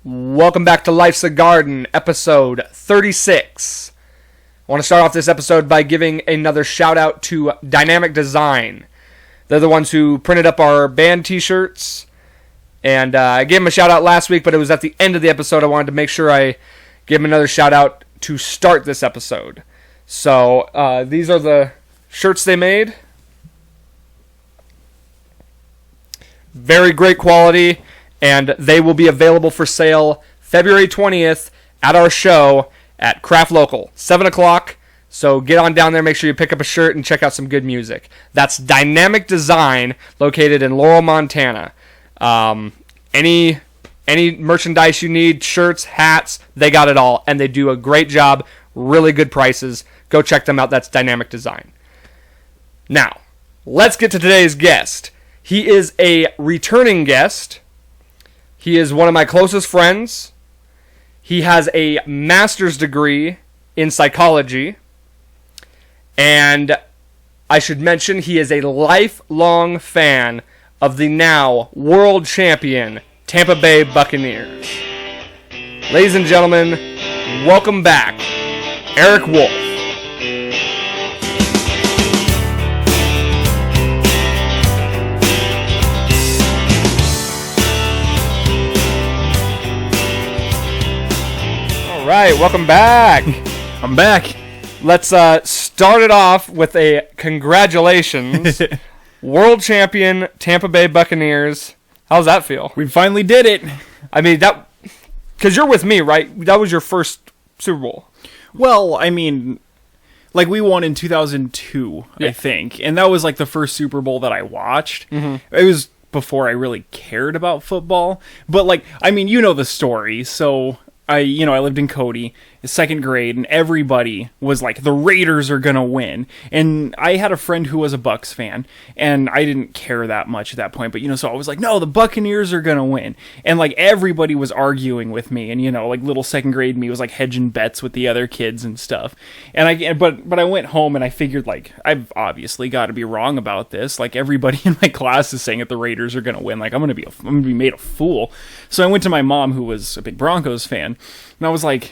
Welcome back to Life's a Garden, episode 36. I want to start off this episode by giving another shout out to Dynamic Design. They're the ones who printed up our band t-shirts, and I gave them a shout out last week, but it was at the end of the episode. I wanted to make sure I gave them another shout out to start this episode. So these are the shirts they made. Very great quality. And they will be available for sale February 20th at our show at Craft Local, 7 o'clock. So get on down there, make sure you pick up a shirt and check out some good music. That's Dynamic Design, located in Laurel, Montana. Any merchandise you need, shirts, hats, they got it all. And they do a great job, really good prices. Go check them out. That's Dynamic Design. Now, let's get to today's guest. He is a returning guest. He is one of my closest friends. He has a master's degree in psychology. And I should mention he is a lifelong fan of the now world champion Tampa Bay Buccaneers. Ladies and gentlemen, welcome back, Eric Wolf. All right, welcome back. I'm back. Let's start it off with a congratulations. World champion Tampa Bay Buccaneers. How's that feel? We finally did it. I mean, that because you're with me, right? That was your first Super Bowl. Well, I mean, like we won in 2002, Yeah. I think. And that was like the first Super Bowl that I watched. Mm-hmm. It was before I really cared about football. But like, I mean, you know the story. So I lived in Cody, second grade, and everybody was like, the Raiders are going to win. And I had a friend who was a Bucs fan, and I didn't care that much at that point. But, so I was like, no, the Buccaneers are going to win. And like everybody was arguing with me. And, like little second grade me was like hedging bets with the other kids and stuff. And but I went home and I figured like, I've obviously got to be wrong about this. Like everybody in my class is saying that the Raiders are going to win. Like I'm going to be made a fool. So I went to my mom, who was a big Broncos fan. And I was like,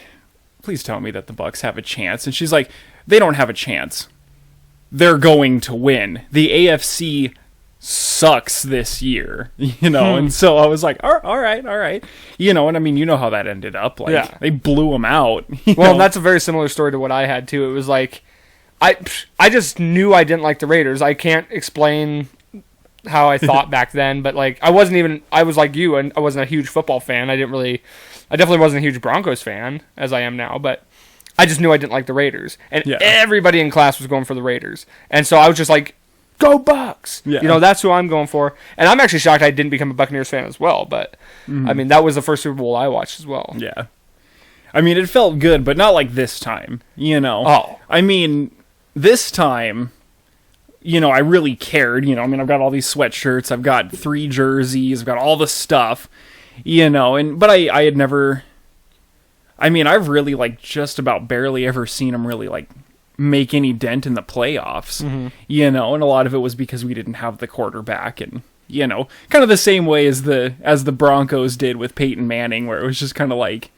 please tell me that the Bucs have a chance. And she's like, they don't have a chance. They're going to win. The AFC sucks this year, And so I was like, all right. And I mean, you know how that ended up. Like, Yeah. They blew them out. Well, that's a very similar story to what I had, too. It was like, I just knew I didn't like the Raiders. I can't explain how I thought back then, but like, I was like you, and I wasn't a huge football fan. I definitely wasn't a huge Broncos fan, as I am now, but I just knew I didn't like the Raiders. And everybody in class was going for the Raiders. And so I was just like, go Bucks! Yeah. That's who I'm going for. And I'm actually shocked I didn't become a Buccaneers fan as well, but, I mean, that was the first Super Bowl I watched as well. Yeah. I mean, it felt good, but not like this time, Oh. I mean, this time, I really cared, I mean, I've got all these sweatshirts, I've got 3 jerseys, I've got all the stuff. But I had never, I mean, I've really like just about barely ever seen them really like make any dent in the playoffs, and a lot of it was because we didn't have the quarterback, and kind of the same way as the Broncos did with Peyton Manning, where it was just kind of like,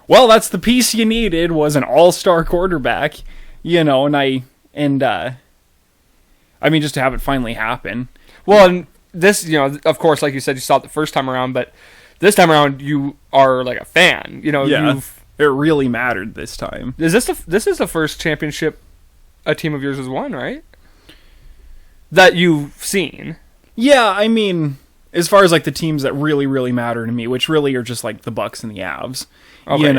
well, that's the piece you needed, was an all-star quarterback, and I mean, just to have it finally happen. Well, and this, of course, like you said, you saw it the first time around, but this time around, you are like a fan. Yeah, it really mattered this time. This is the first championship a team of yours has won, right? That you've seen. Yeah, I mean, as far as like the teams that really, really matter to me, which really are just like the Bucks and the Avs, Okay,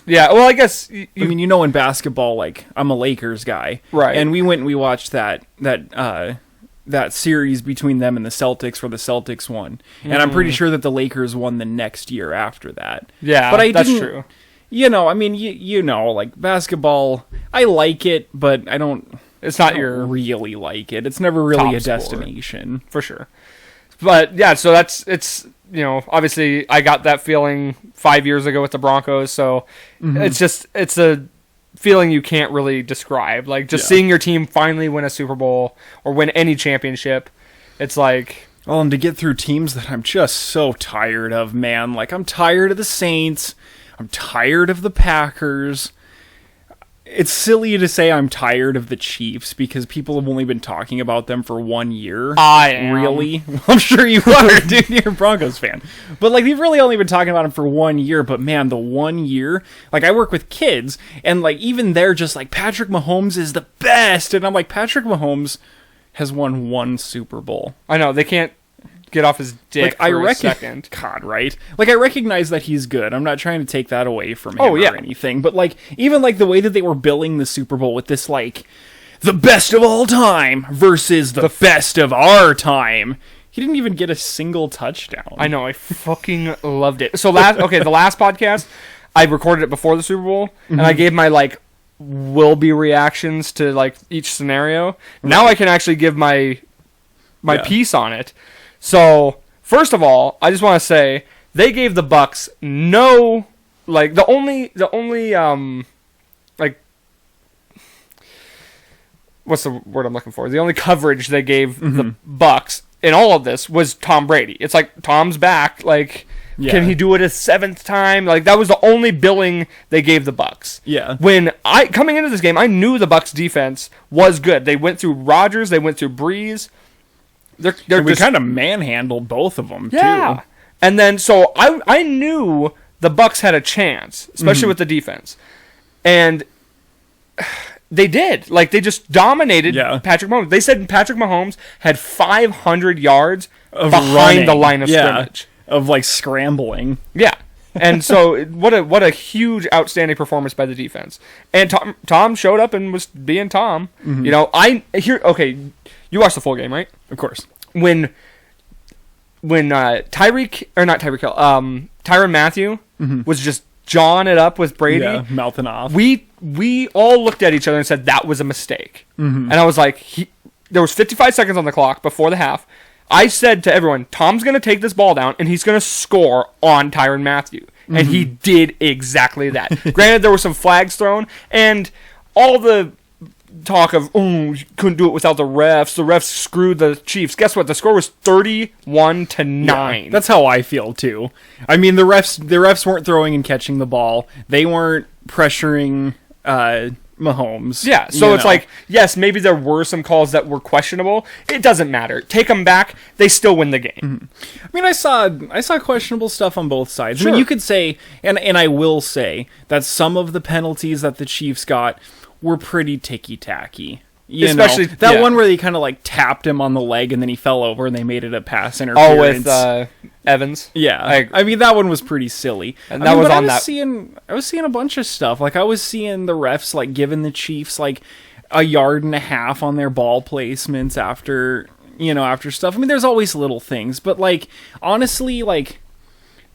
Yeah. Well, I guess I mean, in basketball, like I'm a Lakers guy, right? And we went and we watched that series between them and the Celtics, where the Celtics won, and I'm pretty sure that the Lakers won the next year after that. Yeah, but that's true. I mean, like basketball, I like it, but I don't. It's not your really like it. It's never really a score. destination For sure. But yeah, so it's obviously I got that feeling 5 years ago with the Broncos, so it's a feeling you can't really describe. Like just seeing your team finally win a Super Bowl or win any championship, it's like Well, and to get through teams that I'm just so tired of, man. Like, I'm tired of the Saints. I'm tired of the Packers. It's silly to say I'm tired of the Chiefs because people have only been talking about them for 1 year. I am. Really? Well, I'm sure you are, dude. You're a Broncos fan. But, like, you've really only been talking about them for 1 year. But, man, the 1 year... Like, I work with kids, and, like, even they're just like, Patrick Mahomes is the best. And I'm like, Patrick Mahomes has won 1 Super Bowl. I know, they can't get off his dick Like, for a second. God, right? Like, I recognize that he's good. I'm not trying to take that away from him yeah. or anything. But, like, even, like, the way that they were billing the Super Bowl with this, like, the best of all time versus the best of our time. He didn't even get a single touchdown. I know, I fucking loved it. So, the last podcast, I recorded it before the Super Bowl, and I gave my, like, will be reactions to, like, each scenario. Now I can actually give my piece on it. So, first of all, I just want to say they gave the Bucks no, like, the only like, what's the word I'm looking for? The only coverage they gave the Bucks in all of this was Tom Brady. It's like, Tom's back, like, can he do it a 7th time? Like, that was the only billing they gave the Bucks. Yeah. When coming into this game, I knew the Bucks defense was good. They went through Rodgers, they went through Breeze. We kind of manhandled both of them, too. And then, so I knew the Bucks had a chance, especially with the defense. And they did. Like, they just dominated Patrick Mahomes. They said Patrick Mahomes had 500 yards behind the line of scrimmage. Of, like, scrambling. Yeah. And so, what a huge, outstanding performance by the defense. And Tom showed up and was being Tom. You know, you watched the full game, right? Of course. When Tyrann Mathieu was just jawing it up with Brady, mouthing off. We all looked at each other and said that was a mistake. And I was like, there was 55 seconds on the clock before the half. I said to everyone, Tom's going to take this ball down and he's going to score on Tyrann Mathieu. And he did exactly that. Granted, there were some flags thrown, and all the talk of, you couldn't do it without the refs. The refs screwed the Chiefs. Guess what? The score was 31-9. Yeah, that's how I feel too. I mean, the refs weren't throwing and catching the ball. They weren't pressuring Mahomes. Yeah, so it's like, yes, maybe there were some calls that were questionable. It doesn't matter. Take them back. They still win the game. I mean, I saw questionable stuff on both sides. Sure. I mean, you could say, and I will say, that some of the penalties that the Chiefs got were pretty ticky-tacky. Especially that one where they kind of like tapped him on the leg and then he fell over and they made it a pass interference. Oh, with Evans. Yeah, I mean that one was pretty silly. And I was seeing a bunch of stuff. Like I was seeing the refs like giving the Chiefs like 1.5 yards on their ball placements after stuff. I mean, there's always little things, but like honestly, like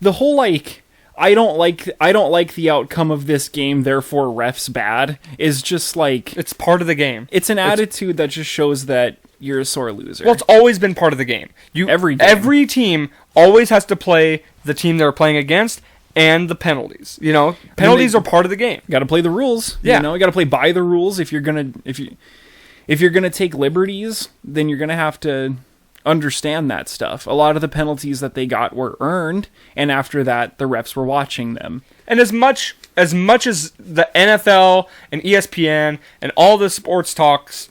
the whole like. I don't like the outcome of this game, therefore refs bad, is just like... It's part of the game. It's an attitude that just shows that you're a sore loser. Well, it's always been part of the game. Every team always has to play the team they're playing against and the penalties. You know, penalties are part of the game. You got to play the rules. Yeah. You know, you got to play by the rules. If you're gonna take liberties, then you're gonna have to understand that stuff. A lot of the penalties that they got were earned, and after that the refs were watching them. And as much as the NFL and ESPN and all the sports talks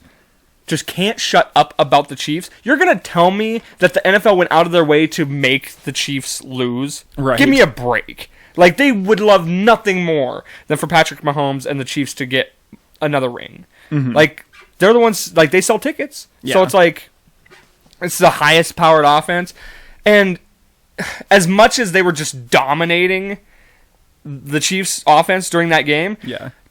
just can't shut up about the Chiefs, you're going to tell me that the NFL went out of their way to make the Chiefs lose? Right. Give me a break. Like, they would love nothing more than for Patrick Mahomes and the Chiefs to get another ring. Like, they're the ones, like, they sell tickets. Yeah. So it's like, it's the highest powered offense. And as much as they were just dominating the Chiefs' offense during that game,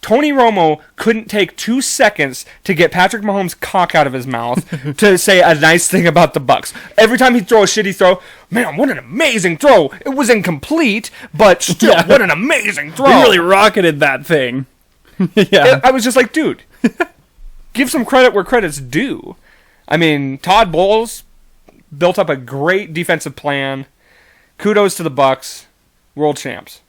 Tony Romo couldn't take 2 seconds to get Patrick Mahomes' cock out of his mouth to say a nice thing about the Bucs. Every time he'd throw a shitty throw, man, what an amazing throw. It was incomplete, but still, what an amazing throw. He really rocketed that thing. I was just like, dude, give some credit where credit's due. I mean, Todd Bowles built up a great defensive plan. Kudos to the Bucs, world champs.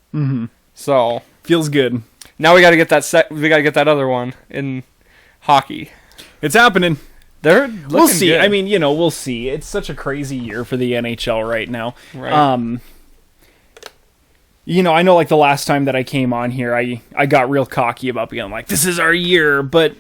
So feels good. Now we got to get that. We got to get that other one in hockey. It's happening. They're looking We'll see. good. I mean, we'll see. It's such a crazy year for the NHL right now. Right. I know like the last time that I came on here, I got real cocky about being like, this is our year. But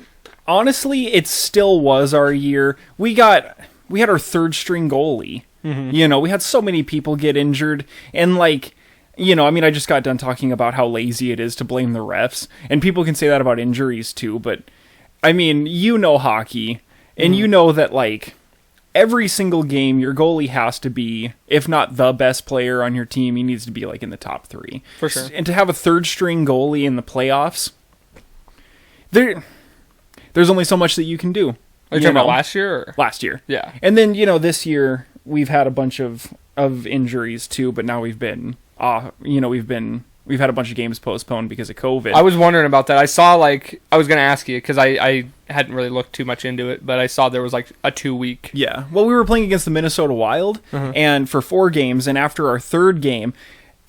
honestly, it still was our year. We had our third string goalie. Mm-hmm. We had so many people get injured. And like, I just got done talking about how lazy it is to blame the refs. And people can say that about injuries too. But I mean, hockey. And you know that, like, every single game, your goalie has to be, if not the best player on your team, he needs to be, like, in the top 3. For sure. And to have a third-string goalie in the playoffs, there's only so much that you can do. Are you talking about last year? Or? Last year. Yeah. And then, this year, we've had a bunch of injuries, too, but now we've been, we've had a bunch of games postponed because of COVID. I was wondering about that. I saw, like, I was going to ask you because I hadn't really looked too much into it, but I saw there was, like, a 2-week. Yeah. Well, we were playing against the Minnesota Wild, and for 4 games, and after our third game,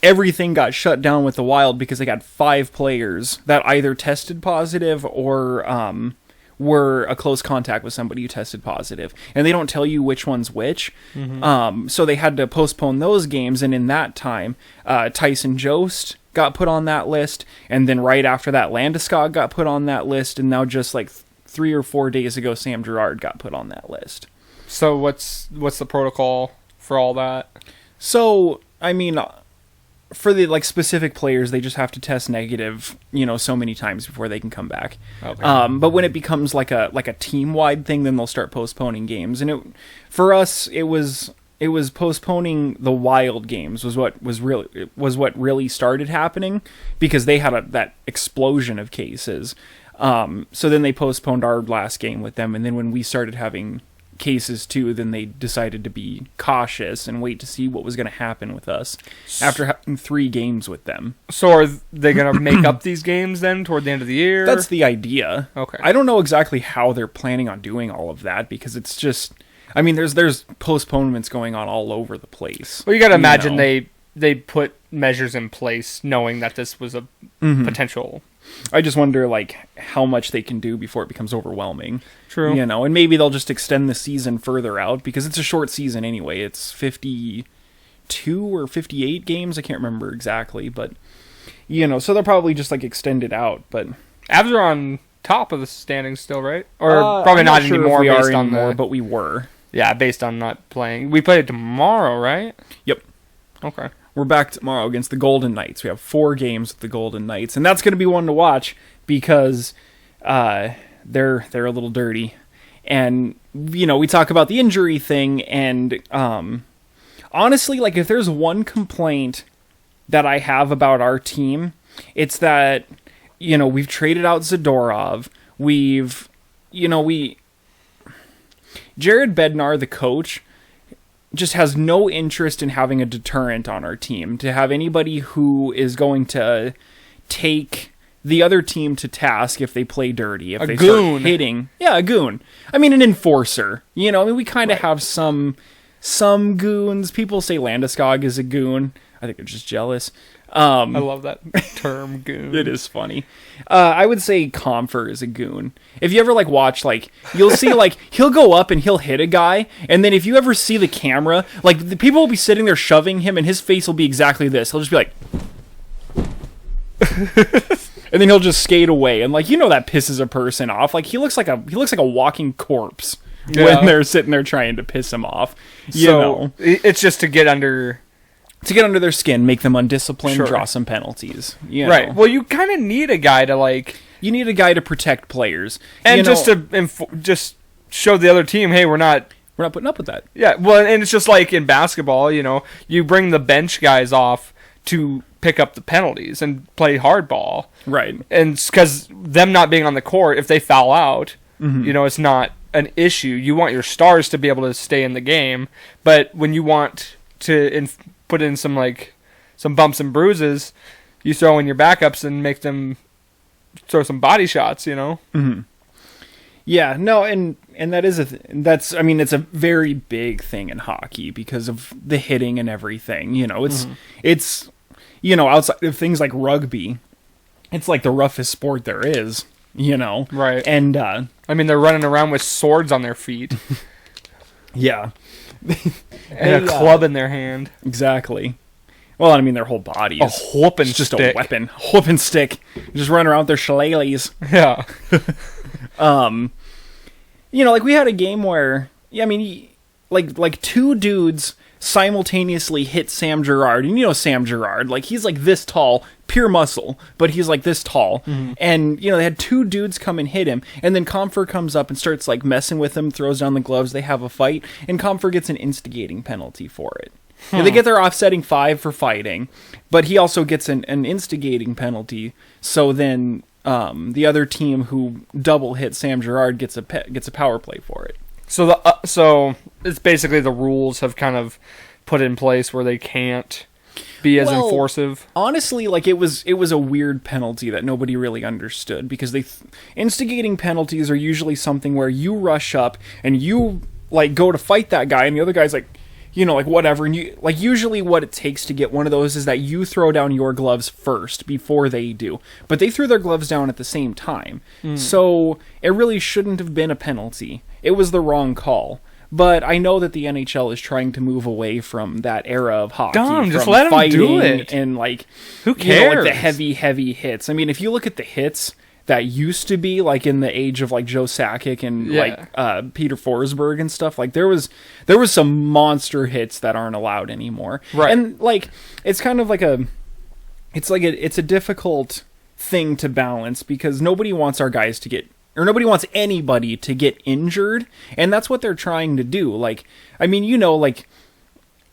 everything got shut down with the Wild because they got 5 players that either tested positive or were a close contact with somebody who tested positive. And they don't tell you which one's which. So they had to postpone those games, and in that time, Tyson Jost got put on that list, and then right after that, Landeskog got put on that list, and now just like 3 or 4 days ago, Sam Girard got put on that list. So what's the protocol for all that? So, I mean, for the like specific players, they just have to test negative, so many times before they can come back. Okay. But when it becomes like a team-wide thing, then they'll start postponing games. And for us, it was postponing the Wild games was what really started happening because they had that explosion of cases. So then they postponed our last game with them, and then when we started having cases too, then they decided to be cautious and wait to see what was going to happen with us after having 3 games with them. So are they going to make up these games then toward the end of the year? That's the idea. Okay. I don't know exactly how they're planning on doing all of that because it's just, I mean, there's postponements going on all over the place. Well, you got to imagine they put measures in place knowing that this was a potential. I just wonder, like, how much they can do before it becomes overwhelming. True. And maybe they'll just extend the season further out, because it's a short season anyway. It's 52 or 58 games, I can't remember exactly, but, so they'll probably just, like, extend it out, but... Avs are on top of the standings still, right? Or probably not sure anymore if we based are on anymore, but we were. Yeah, based on not playing. We play it tomorrow, right? Yep. Okay. We're back tomorrow against the Golden Knights. We have 4 games with the Golden Knights, and that's going to be one to watch because they're a little dirty. And, we talk about the injury thing, and honestly, like, if there's one complaint that I have about our team, it's that, we've traded out Zadorov. Jared Bednar, the coach, just has no interest in having a deterrent on our team, to have anybody who is going to take the other team to task if they play dirty, if they start hitting. Yeah, a goon. I mean, an enforcer. We kind of have some goons. People say Landeskog is a goon. I think they're just jealous. I love that term, goon. It is funny. I would say Comfer is a goon. If you ever watch, you'll see he'll go up and he'll hit a guy, and then if you ever see the camera, the people will be sitting there shoving him, and his face will be exactly this. He'll just be like, and then he'll just skate away, and that pisses a person off. He looks like a walking corpse when they're sitting there trying to piss him off. It's just to get under their skin, make them undisciplined, draw some penalties. Right. Well, you kind of need a guy to You need a guy to protect players, and just to just show the other team, hey, we're not putting up with that. Yeah. Well, and it's just like in basketball, you bring the bench guys off to pick up the penalties and play hardball. Right. And because them not being on the court, if they foul out, it's not an issue. You want your stars to be able to stay in the game, but when you want to put in some bumps and bruises, you throw in your backups and make them throw some body shots, Mm-hmm. Yeah, no, and that is it's a very big thing in hockey because of the hitting and everything. It's outside of things like rugby, it's like the roughest sport there is. you know? Right. And, I mean, they're running around with swords on their feet yeah. and a club in their hand. Exactly. Well, I mean, their whole body is A whooping just stick. a weapon. Whooping stick. Just run around with their shillelaghs. Yeah. You know, like, we had a game where, I mean, like two dudes simultaneously hit Sam Gerard. And you know Sam Gerard, like, he's like this tall, pure muscle, but he's like this tall. Mm-hmm. And, you know, they had two dudes come and hit him, and then Comfer comes up and starts, like, messing with him, throws down the gloves, they have a fight, and Comfer gets an instigating penalty for it. Yeah, they get their offsetting 5 for fighting, but he also gets an instigating penalty. So then the other team who double hit Sam Gerard gets a power play for it. So so it's basically the rules have kind of put in place where they can't be as enforcive. Honestly, like, it was a weird penalty that nobody really understood, because instigating penalties are usually something where you rush up and you, like, go to fight that guy, and the other guy's like, you know, like, whatever. And you, like, usually what it takes to get one of those is that you throw down your gloves first before they do. But they threw their gloves down at the same time. So it really shouldn't have been a penalty. It was the wrong call. But I know that the NHL is trying to move away from that era of hockey. Dumb, just let them do it. And, like, who cares? You know, like, the heavy hits. I mean, if you look at the hits that used to be, like, in the age of, like, Joe Sakic and like Peter Forsberg and stuff, like, there was some monster hits that aren't allowed anymore. Right. And, like, it's kind of like it's a difficult thing to balance, because nobody wants our guys to get, or nobody wants anybody to get injured, and that's what they're trying to do. Like, I mean, you know, like,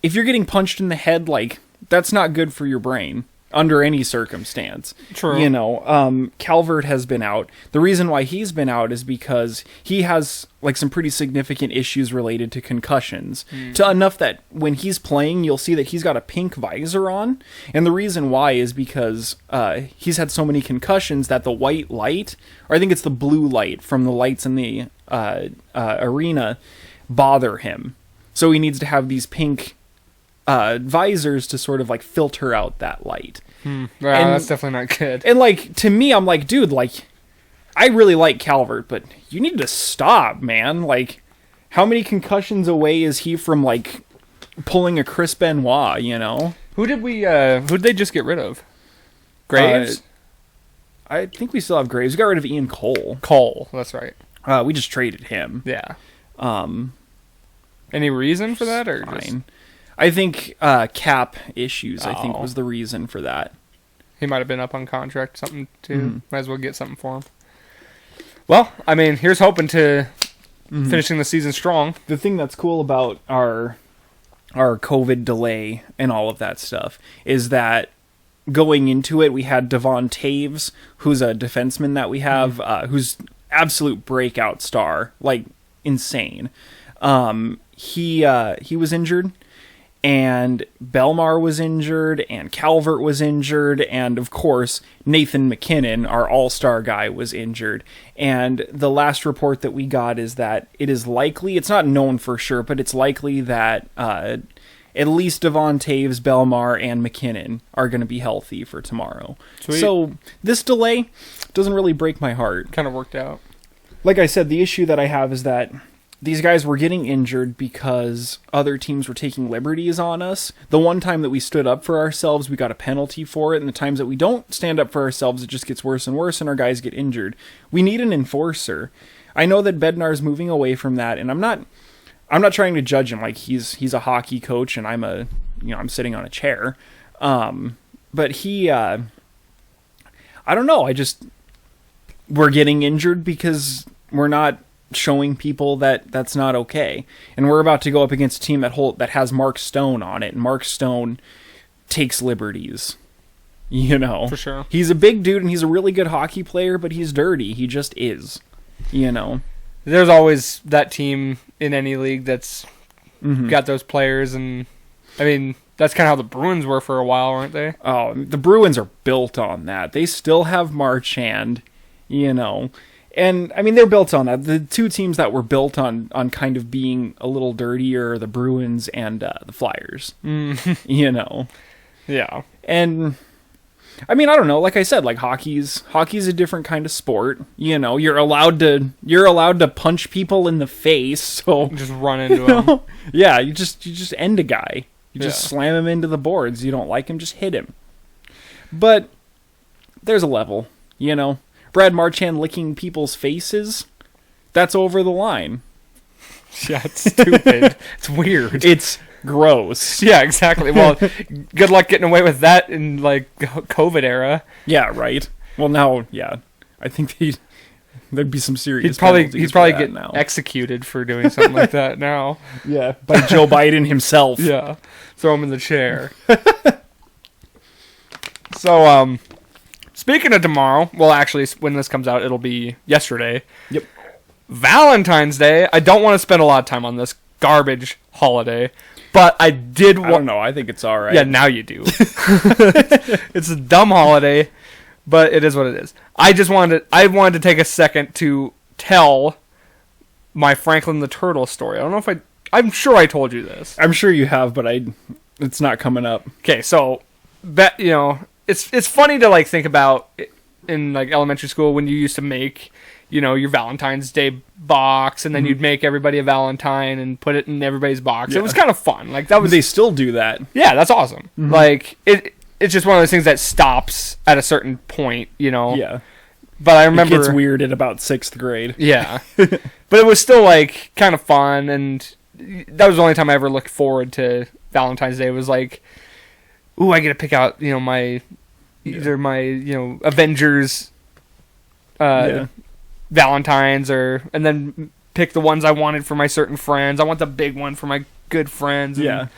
if you're getting punched in the head, like, that's not good for your brain under any circumstance. True. You know, Calvert has been out. The reason why he's been out is because he has, like, some pretty significant issues related to concussions. To enough that when he's playing, you'll see that he's got a pink visor on. And the reason why is because he's had so many concussions that the white light, or I think it's the blue light from the lights in the arena, bother him. So he needs to have these pink visors to sort of, like, filter out that light. Well, that's definitely not good. And, like, to me, I'm like, dude, like, I really like Calvert, but you need to stop, man. Like, how many concussions away is he from, like, pulling a Chris Benoit, you know? Who did they just get rid of? Graves? I think we still have Graves. We got rid of Ian Cole. Cole, that's right. We just traded him. Yeah. Any reason for that, or fine. just... I think cap issues, I think, was the reason for that. He might have been up on contract, something, too. Might as well get something for him. Well, I mean, here's hoping to finishing the season strong. The thing that's cool about our COVID delay and all of that stuff is that going into it, we had Devon Taves, who's a defenseman that we have, who's absolute breakout star, like, insane. He was injured, and Belmar was injured, and Calvert was injured, and of course Nathan McKinnon, our all-star guy, was injured. And the last report that we got is that it is likely, it's not known for sure, but it's likely that at least Devon Taves, Belmar, and McKinnon are going to be healthy for tomorrow. Sweet. So this delay doesn't really break my heart. Kind of worked out. Like I said, the issue that I have is that these guys were getting injured because other teams were taking liberties on us. The one time that we stood up for ourselves, we got a penalty for it. And the times that we don't stand up for ourselves, it just gets worse and worse, and our guys get injured. We need an enforcer. I know that Bednar's moving away from that, and I'm not trying to judge him. Like, he's a hockey coach, and I'm sitting on a chair. But he, I don't know. We're getting injured because we're not showing people that that's not okay. And we're about to go up against a team that has Mark Stone on it, and Mark Stone takes liberties. You know, for sure. He's a big dude and he's a really good hockey player, but he's dirty. He just is. You know, there's always that team in any league that's got those players, and I mean that's kind of how the Bruins were for a while, weren't they? Oh, the Bruins are built on that. They still have Marchand, you know. And, I mean, they're built on that. The two teams that were built on kind of being a little dirtier are the Bruins and the Flyers. You know? Yeah. And I mean, I don't know. Like I said, like hockey's a different kind of sport. You know, you're allowed to punch people in the face. So Just run into them. yeah, you just end a guy. You just slam him into the boards. You don't like him, just hit him. But there's a level, you know. Brad Marchand licking people's faces, that's over the line. Yeah, it's stupid. It's weird. It's gross. Yeah, exactly. Well, good luck getting away with that in, like, COVID era. Yeah, right. Well, now, yeah. I think there'd be some serious He'd probably get get executed for doing something like that now. Yeah, by Joe Biden himself. Yeah. Throw him in the chair. So, speaking of tomorrow, well, actually, when this comes out, it'll be yesterday. Yep. Valentine's Day. I don't want to spend a lot of time on this garbage holiday, but I did want... I don't know. I think it's all right. Yeah, now you do. It's a dumb holiday, but it is what it is. I wanted to take a second to tell my Franklin the Turtle story. I don't know if I'm sure I told you this. I'm sure you have, but it's not coming up. Okay, so it's funny to like think about in like elementary school when you used to make, you know, your Valentine's Day box, and then you'd make everybody a Valentine and put it in everybody's box. Yeah. It was kind of fun. Like that was. They still do that. Yeah, that's awesome. Mm-hmm. Like it's just one of those things that stops at a certain point, you know. Yeah. But I remember it gets weird at about 6th grade. Yeah. But it was still like kind of fun, and that was the only time I ever looked forward to Valentine's Day. It was like, ooh, I get to pick out, you know, either my, you know, Avengers Valentines, and then pick the ones I wanted for my certain friends. I want the big one for my good friends. Yeah.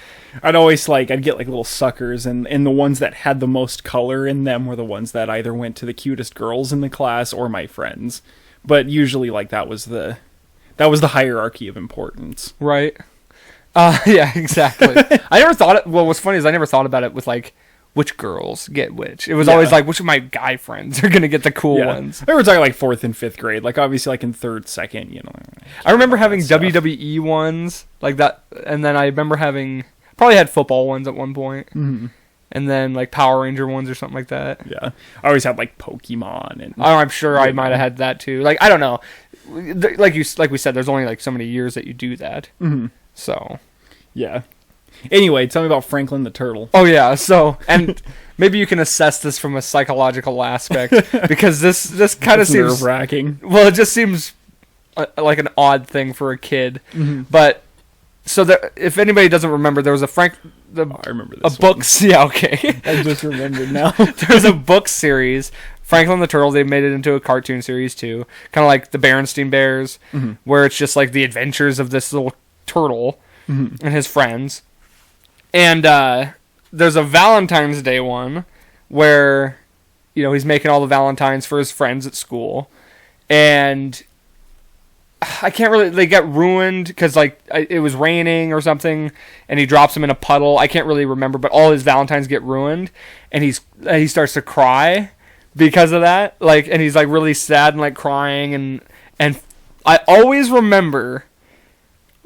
I'd get like little suckers, and the ones that had the most color in them were the ones that either went to the cutest girls in the class or my friends. But usually like that was the hierarchy of importance. Right. Yeah, exactly. I never thought it. Well, what's funny is I never thought about it with like which girls get which. It was always like which of my guy friends are gonna get the cool ones. We were talking like 4th and 5th grade, like obviously like in 3rd, 2nd, you know. I remember having WWE ones like that, and then I remember probably had football ones at one point, and then like Power Ranger ones or something like that. Yeah, I always had like Pokemon, and I'm sure I might have had that too. Like I don't know, like we said, there's only like so many years that you do that. Mm-hmm. So, yeah. Anyway, tell me about Franklin the Turtle. Oh yeah, so and maybe you can assess this from a psychological aspect because this kind of seems nerve-wracking. Well, it just seems like an odd thing for a kid. Mm-hmm. But so if anybody doesn't remember, there was I remember this books. Yeah, okay. I just remembered now. There's a book series, Franklin the Turtle. They made it into a cartoon series too, kind of like the Berenstain Bears, where it's just like the adventures of this little turtle and his friends. And there's a Valentine's Day one where, you know, he's making all the Valentines for his friends at school. And I can't really... They get ruined because, like, it was raining or something, and he drops them in a puddle. I can't really remember, but all his Valentines get ruined, and he starts to cry because of that. Like, and he's, like, really sad and, like, crying. And I always remember...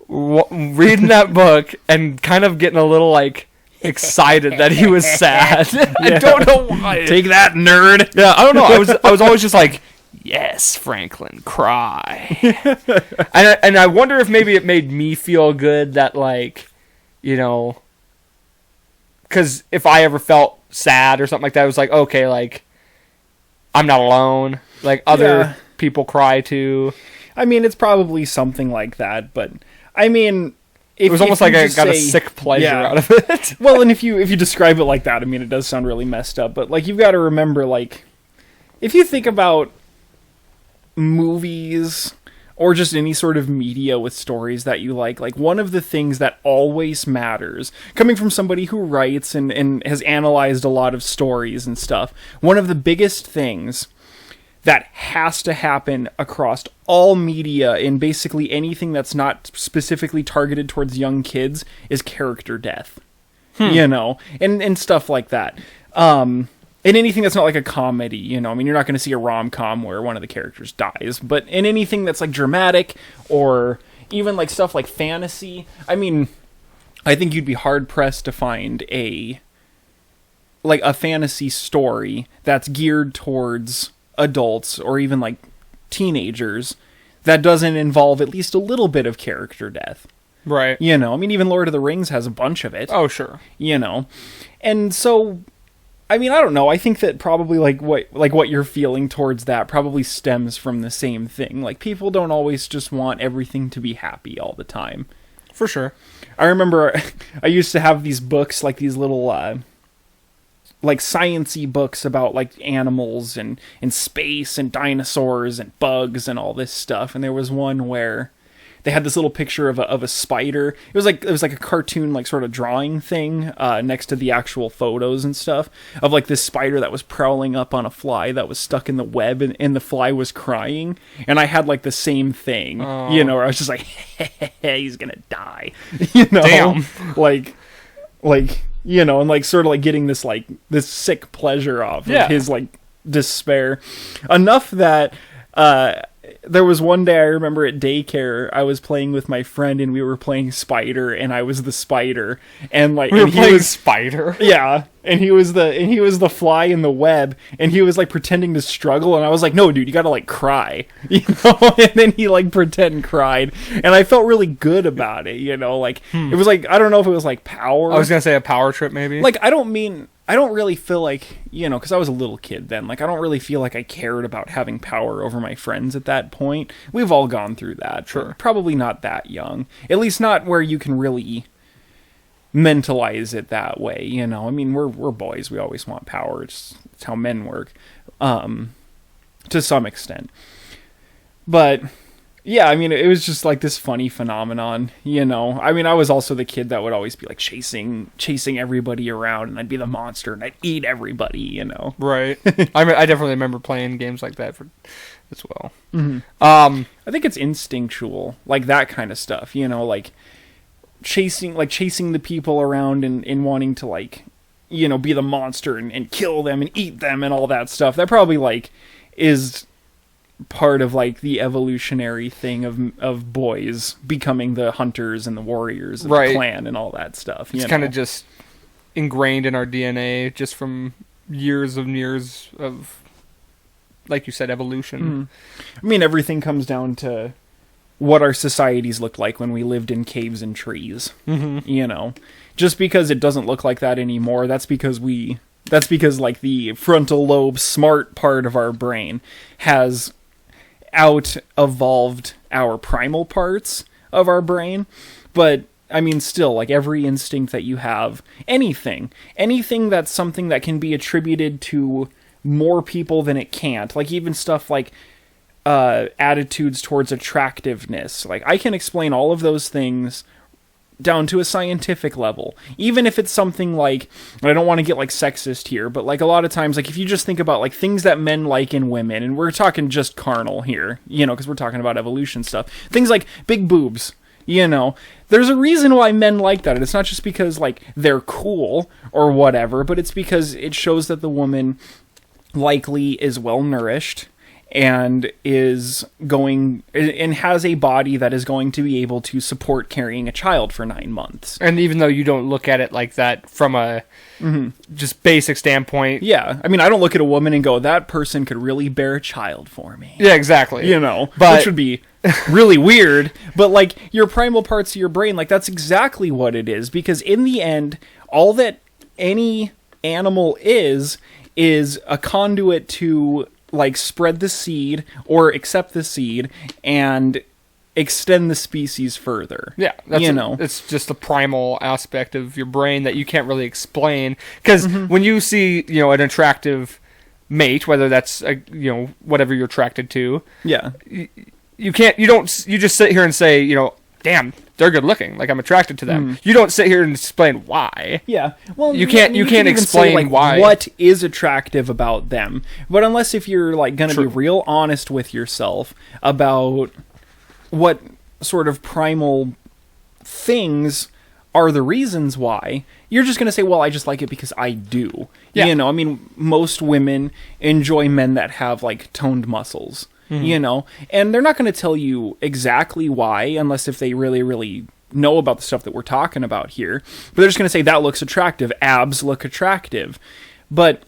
reading that book and kind of getting a little like excited that he was sad. I don't know why. Take that, nerd. Yeah, I don't know. I was always just like, yes, Franklin, cry. and I wonder if maybe it made me feel good that, like, you know, because if I ever felt sad or something like that, it was like, okay, like I'm not alone. Like other people cry too. I mean, it's probably something like that, but I mean, it was almost like I got a sick pleasure out of it. Well, and if you describe it like that, I mean, it does sound really messed up. But like, you've got to remember, like, if you think about movies or just any sort of media with stories that you like one of the things that always matters, coming from somebody who writes and has analyzed a lot of stories and stuff, one of the biggest things that has to happen across all media in basically anything that's not specifically targeted towards young kids is character death. You know, and stuff like that. And anything that's not like a comedy, you know, I mean, you're not going to see a rom-com where one of the characters dies, but in anything that's like dramatic or even like stuff like fantasy, I mean, I think you'd be hard-pressed to find a like a fantasy story that's geared towards adults or even like teenagers that doesn't involve at least a little bit of character death. Right. You know, I mean, even Lord of the Rings has a bunch of it. Oh, sure. You know, and so, I mean, I don't know. I think that probably what you're feeling towards that probably stems from the same thing. Like, people don't always just want everything to be happy all the time. For sure. I remember I used to have these books, like these little, like science-y books about like animals and space and dinosaurs and bugs and all this stuff. And there was one where they had this little picture of a spider. It was like a cartoon, like sort of drawing thing next to the actual photos and stuff of like this spider that was prowling up on a fly that was stuck in the web, and the fly was crying. And I had like the same thing, you know, where I was just like, he's gonna die, you know, damn, like, you know, and like sort of like getting this sick pleasure off of his like despair, enough that there was one day I remember at daycare I was playing with my friend and we were playing Spider and I was the spider, and like we were playing Spider. Yeah, and he was the fly in the web, and he was like pretending to struggle, and I was like, no dude, you gotta like cry, you know. And then he like pretend cried, and I felt really good about it, you know. Like it was like, I don't know if it was like power. I was gonna say a power trip maybe. Like I don't really feel like, you know, because I was a little kid then, like I don't really feel like I cared about having power over my friends at that point. We've all gone through that. Sure. Probably not that young. At least not where you can really mentalize it that way, you know. I mean, we're boys. We always want power. It's how men work, to some extent. But yeah, I mean, it was just like this funny phenomenon, you know. I mean, I was also the kid that would always be like chasing everybody around, and I'd be the monster, and I'd eat everybody, you know. Right. I definitely remember playing games like that as well. Mm-hmm. I think it's instinctual, like that kind of stuff, you know, like chasing the people around and wanting to, like, you know, be the monster and kill them and eat them and all that stuff. That probably like is part of like the evolutionary thing of boys becoming the hunters and the warriors of the clan and all that stuff. It's kind of just ingrained in our DNA just from years of, like you said, evolution. I mean, everything comes down to what our societies looked like when we lived in caves and trees. You know, just because it doesn't look like that anymore, that's because like the frontal lobe smart part of our brain has out-evolved our primal parts of our brain. But I mean, still, like every instinct that you have, anything that's something that can be attributed to more people than it can't, like even stuff like attitudes towards attractiveness, like I can explain all of those things down to a scientific level, even if it's something like, and I don't want to get like sexist here, but like a lot of times, like if you just think about like things that men like in women, and we're talking just carnal here, you know, because we're talking about evolution stuff, things like big boobs, you know, there's a reason why men like that, and it's not just because like they're cool or whatever, but it's because it shows that the woman likely is well nourished and is going and has a body that is going to be able to support carrying a child for 9 months. And even though you don't look at it like that from a just basic standpoint. Yeah. I mean, I don't look at a woman and go, that person could really bear a child for me. Yeah, exactly. You know, which would be really weird. But like your primal parts of your brain, like that's exactly what it is. Because in the end, all that any animal is a conduit to like spread the seed or accept the seed and extend the species further. Yeah, it's just the primal aspect of your brain that you can't really explain. Because when you see, you know, an attractive mate, whether that's you know, whatever you're attracted to, you just sit here and say, you know, damn, they're good looking, like I'm attracted to them. You don't sit here and explain why. Yeah. Well, you can't explain say, like, why. What is attractive about them? But unless if you're like going to be real honest with yourself about what sort of primal things are the reasons why, you're just going to say, well, I just like it because I do. Yeah. You know, I mean, most women enjoy men that have like toned muscles. You know, and they're not going to tell you exactly why, unless if they really, really know about the stuff that we're talking about here. But they're just going to say, that looks attractive. Abs look attractive. But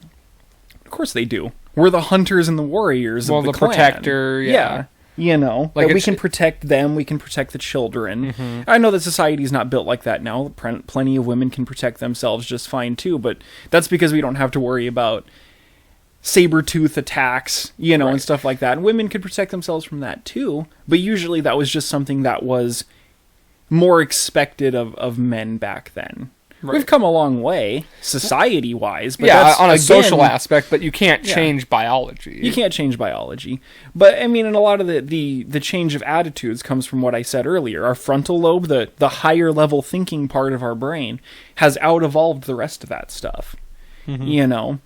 of course they do. We're the hunters and the warriors of the clan. protector, yeah. You know, Like we can protect them, we can protect the children. Mm-hmm. I know that society's not built like that now. Plenty of women can protect themselves just fine too, but that's because we don't have to worry about saber-tooth attacks, you know, and stuff like that. And women could protect themselves from that too, but usually that was just something that was more expected of men back then. Right. We've come a long way, society-wise. But that's, on a social aspect, but you can't change biology. You can't change biology. But, I mean, and a lot of the change of attitudes comes from what I said earlier. Our frontal lobe, the higher-level thinking part of our brain, has out-evolved the rest of that stuff. Mm-hmm. You know?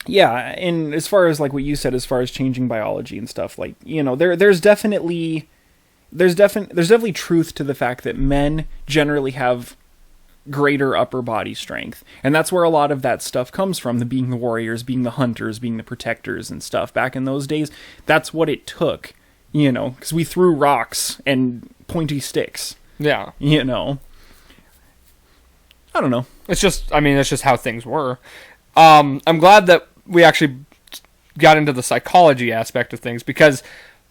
Yeah, and as far as, like, what you said, as far as changing biology and stuff, like, you know, there's definitely truth to the fact that men generally have greater upper body strength. And that's where a lot of that stuff comes from, being the warriors, being the hunters, being the protectors and stuff. Back in those days, that's what it took, you know, because we threw rocks and pointy sticks. Yeah. You know. I don't know. It's just how things were. I'm glad that we actually got into the psychology aspect of things, because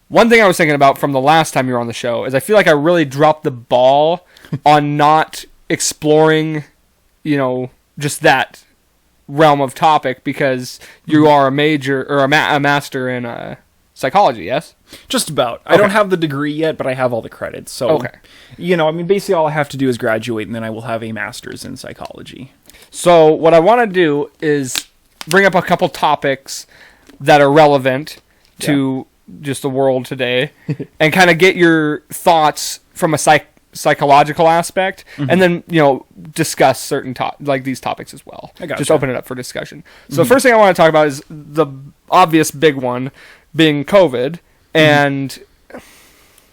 one thing I was thinking about from the last time you were on the show is I feel like I really dropped the ball on not exploring, you know, just that realm of topic, because you are a major or a master in psychology, yes? Just about. Okay. I don't have the degree yet, but I have all the credits. So, you know, I mean, basically all I have to do is graduate, and then I will have a master's in psychology. So what I want to do is bring up a couple topics that are relevant to just the world today, and kind of get your thoughts from a psychological aspect, and then, you know, discuss certain like these topics as well. Just open it up for discussion. So the first thing I want to talk about is the obvious big one being COVID, and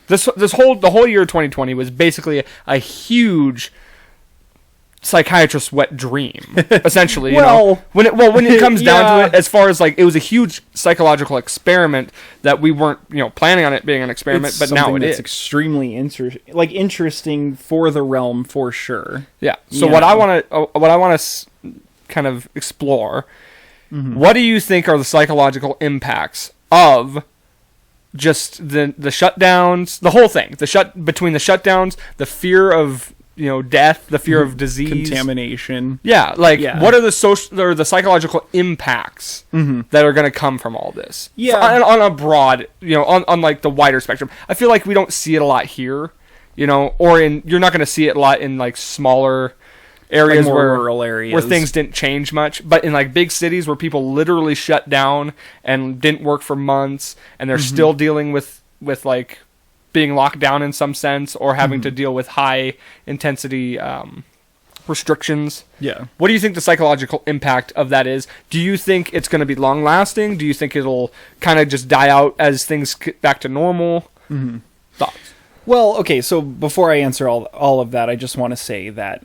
the whole year of 2020 was basically a huge psychiatrist's wet dream, essentially. You know, when it comes down to it, as far as like, it was a huge psychological experiment that we weren't, you know, planning on it being an experiment, but now it is extremely interesting for the realm, for sure. Yeah. So what I want to kind of explore, what do you think are the psychological impacts of just the shutdowns, the whole thing, between the shutdowns, the fear of, you know, death, the fear of disease, contamination. What are the social or the psychological impacts that are going to come from all this? Yeah, on a broad, you know, on like the wider spectrum. I feel like we don't see it a lot here, you know, or you're not going to see it a lot in like smaller areas, like more rural areas where things didn't change much. But in like big cities where people literally shut down and didn't work for months, and they're still dealing with like being locked down in some sense, or having to deal with high intensity restrictions. Yeah. What do you think the psychological impact of that is? Do you think it's going to be long lasting? Do you think it'll kind of just die out as things get back to normal? Thoughts? Well, okay, so before I answer all of that, I just want to say that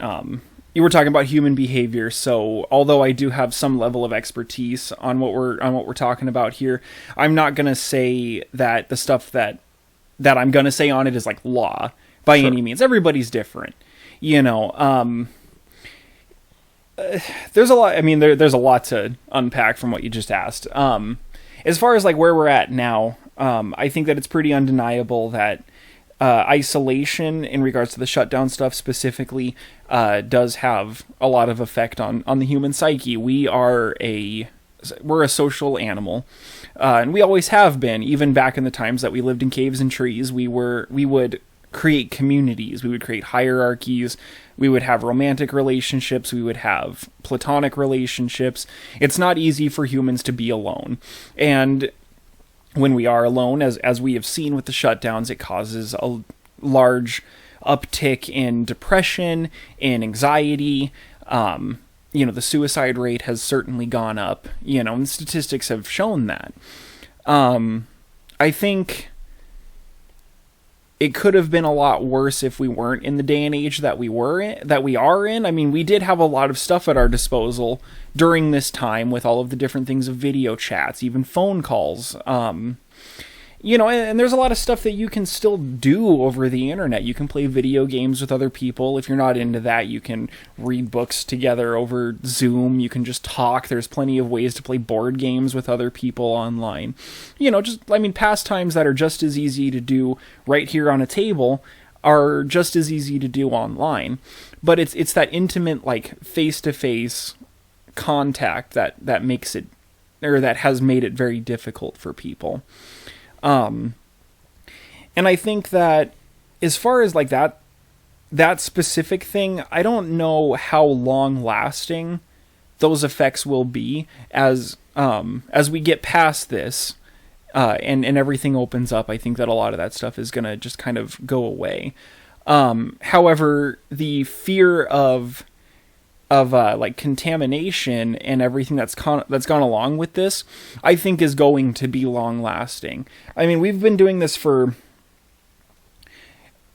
you were talking about human behavior. So although I do have some level of expertise on what we're talking about here, I'm not going to say that the stuff that I'm going to say on it is like law by any means. Everybody's different, you know. There's a lot. I mean, there's a lot to unpack from what you just asked. As far as like where we're at now, I think that it's pretty undeniable that isolation in regards to the shutdown stuff specifically does have a lot of effect on the human psyche. We're a social animal. And we always have been, even back in the times that we lived in caves and trees. We would create communities, we would create hierarchies, we would have romantic relationships, we would have platonic relationships. It's not easy for humans to be alone. And when we are alone, as we have seen with the shutdowns, it causes a large uptick in depression, in anxiety. You know, the suicide rate has certainly gone up, you know, and statistics have shown that. I think it could have been a lot worse if we weren't in the day and age that we are in. I mean, we did have a lot of stuff at our disposal during this time with all of the different things of video chats, even phone calls. and there's a lot of stuff that you can still do over the internet. You can play video games with other people. If you're not into that, you can read books together over Zoom. You can just talk. There's plenty of ways to play board games with other people online. Pastimes that are just as easy to do right here on a table are just as easy to do online. But it's that intimate, like, face-to-face contact that makes it, or that has made it very difficult for people. And I think that as far as like that specific thing, I don't know how long lasting those effects will be as we get past this, and everything opens up. I think that a lot of that stuff is going to just kind of go away. However, the fear of like contamination and everything that's gone along with this, I think is going to be long lasting. I mean, we've been doing this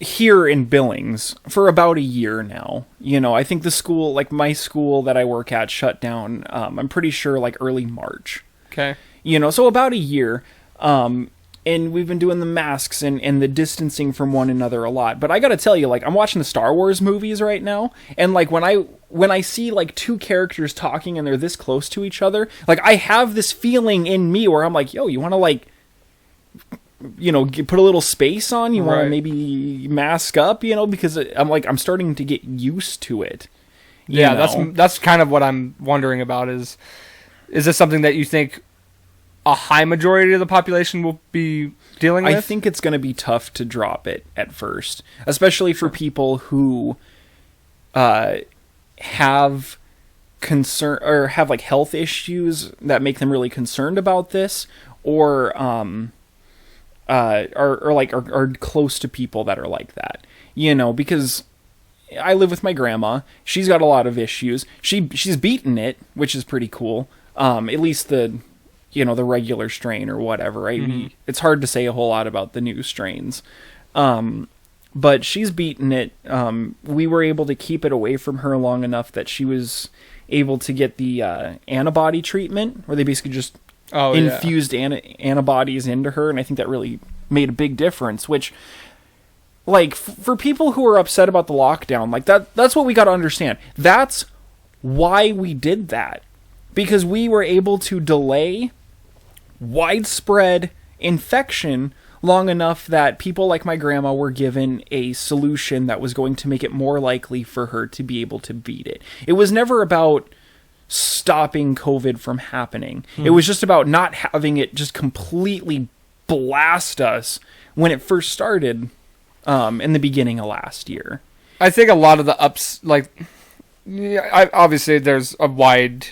here in Billings for about a year now. I think the school, like my school that I work at, shut down, I'm pretty sure like early March. Okay. So about a year. And we've been doing the masks and the distancing from one another a lot. But I gotta tell you, like, I'm watching the Star Wars movies right now, and like when I see like two characters talking and they're this close to each other, like I have this feeling in me where I'm like, yo, you want to like, put a little space on? You want to maybe mask up? Because I'm starting to get used to it. That's kind of what I'm wondering about. Is this something that you think a high majority of the population will be dealing with? I think it's going to be tough to drop it at first, especially for people who have concern or have like health issues that make them really concerned about this, or are close to people that are like that. Because I live with my grandma. She's got a lot of issues. She's beaten it, which is pretty cool. At least the regular strain or whatever, right? Mm-hmm. It's hard to say a whole lot about the new strains. But she's beaten it. We were able to keep it away from her long enough that she was able to get the antibody treatment, where they basically just infused antibodies into her, and I think that really made a big difference, which, like, for people who are upset about the lockdown, like, that's what we got to understand. That's why we did that. Because we were able to delay widespread infection long enough that people like my grandma were given a solution that was going to make it more likely for her to be able to beat it. It was never about stopping COVID from happening. It was just about not having it just completely blast us when it first started in the beginning of last year. I think a lot of the obviously there's a wide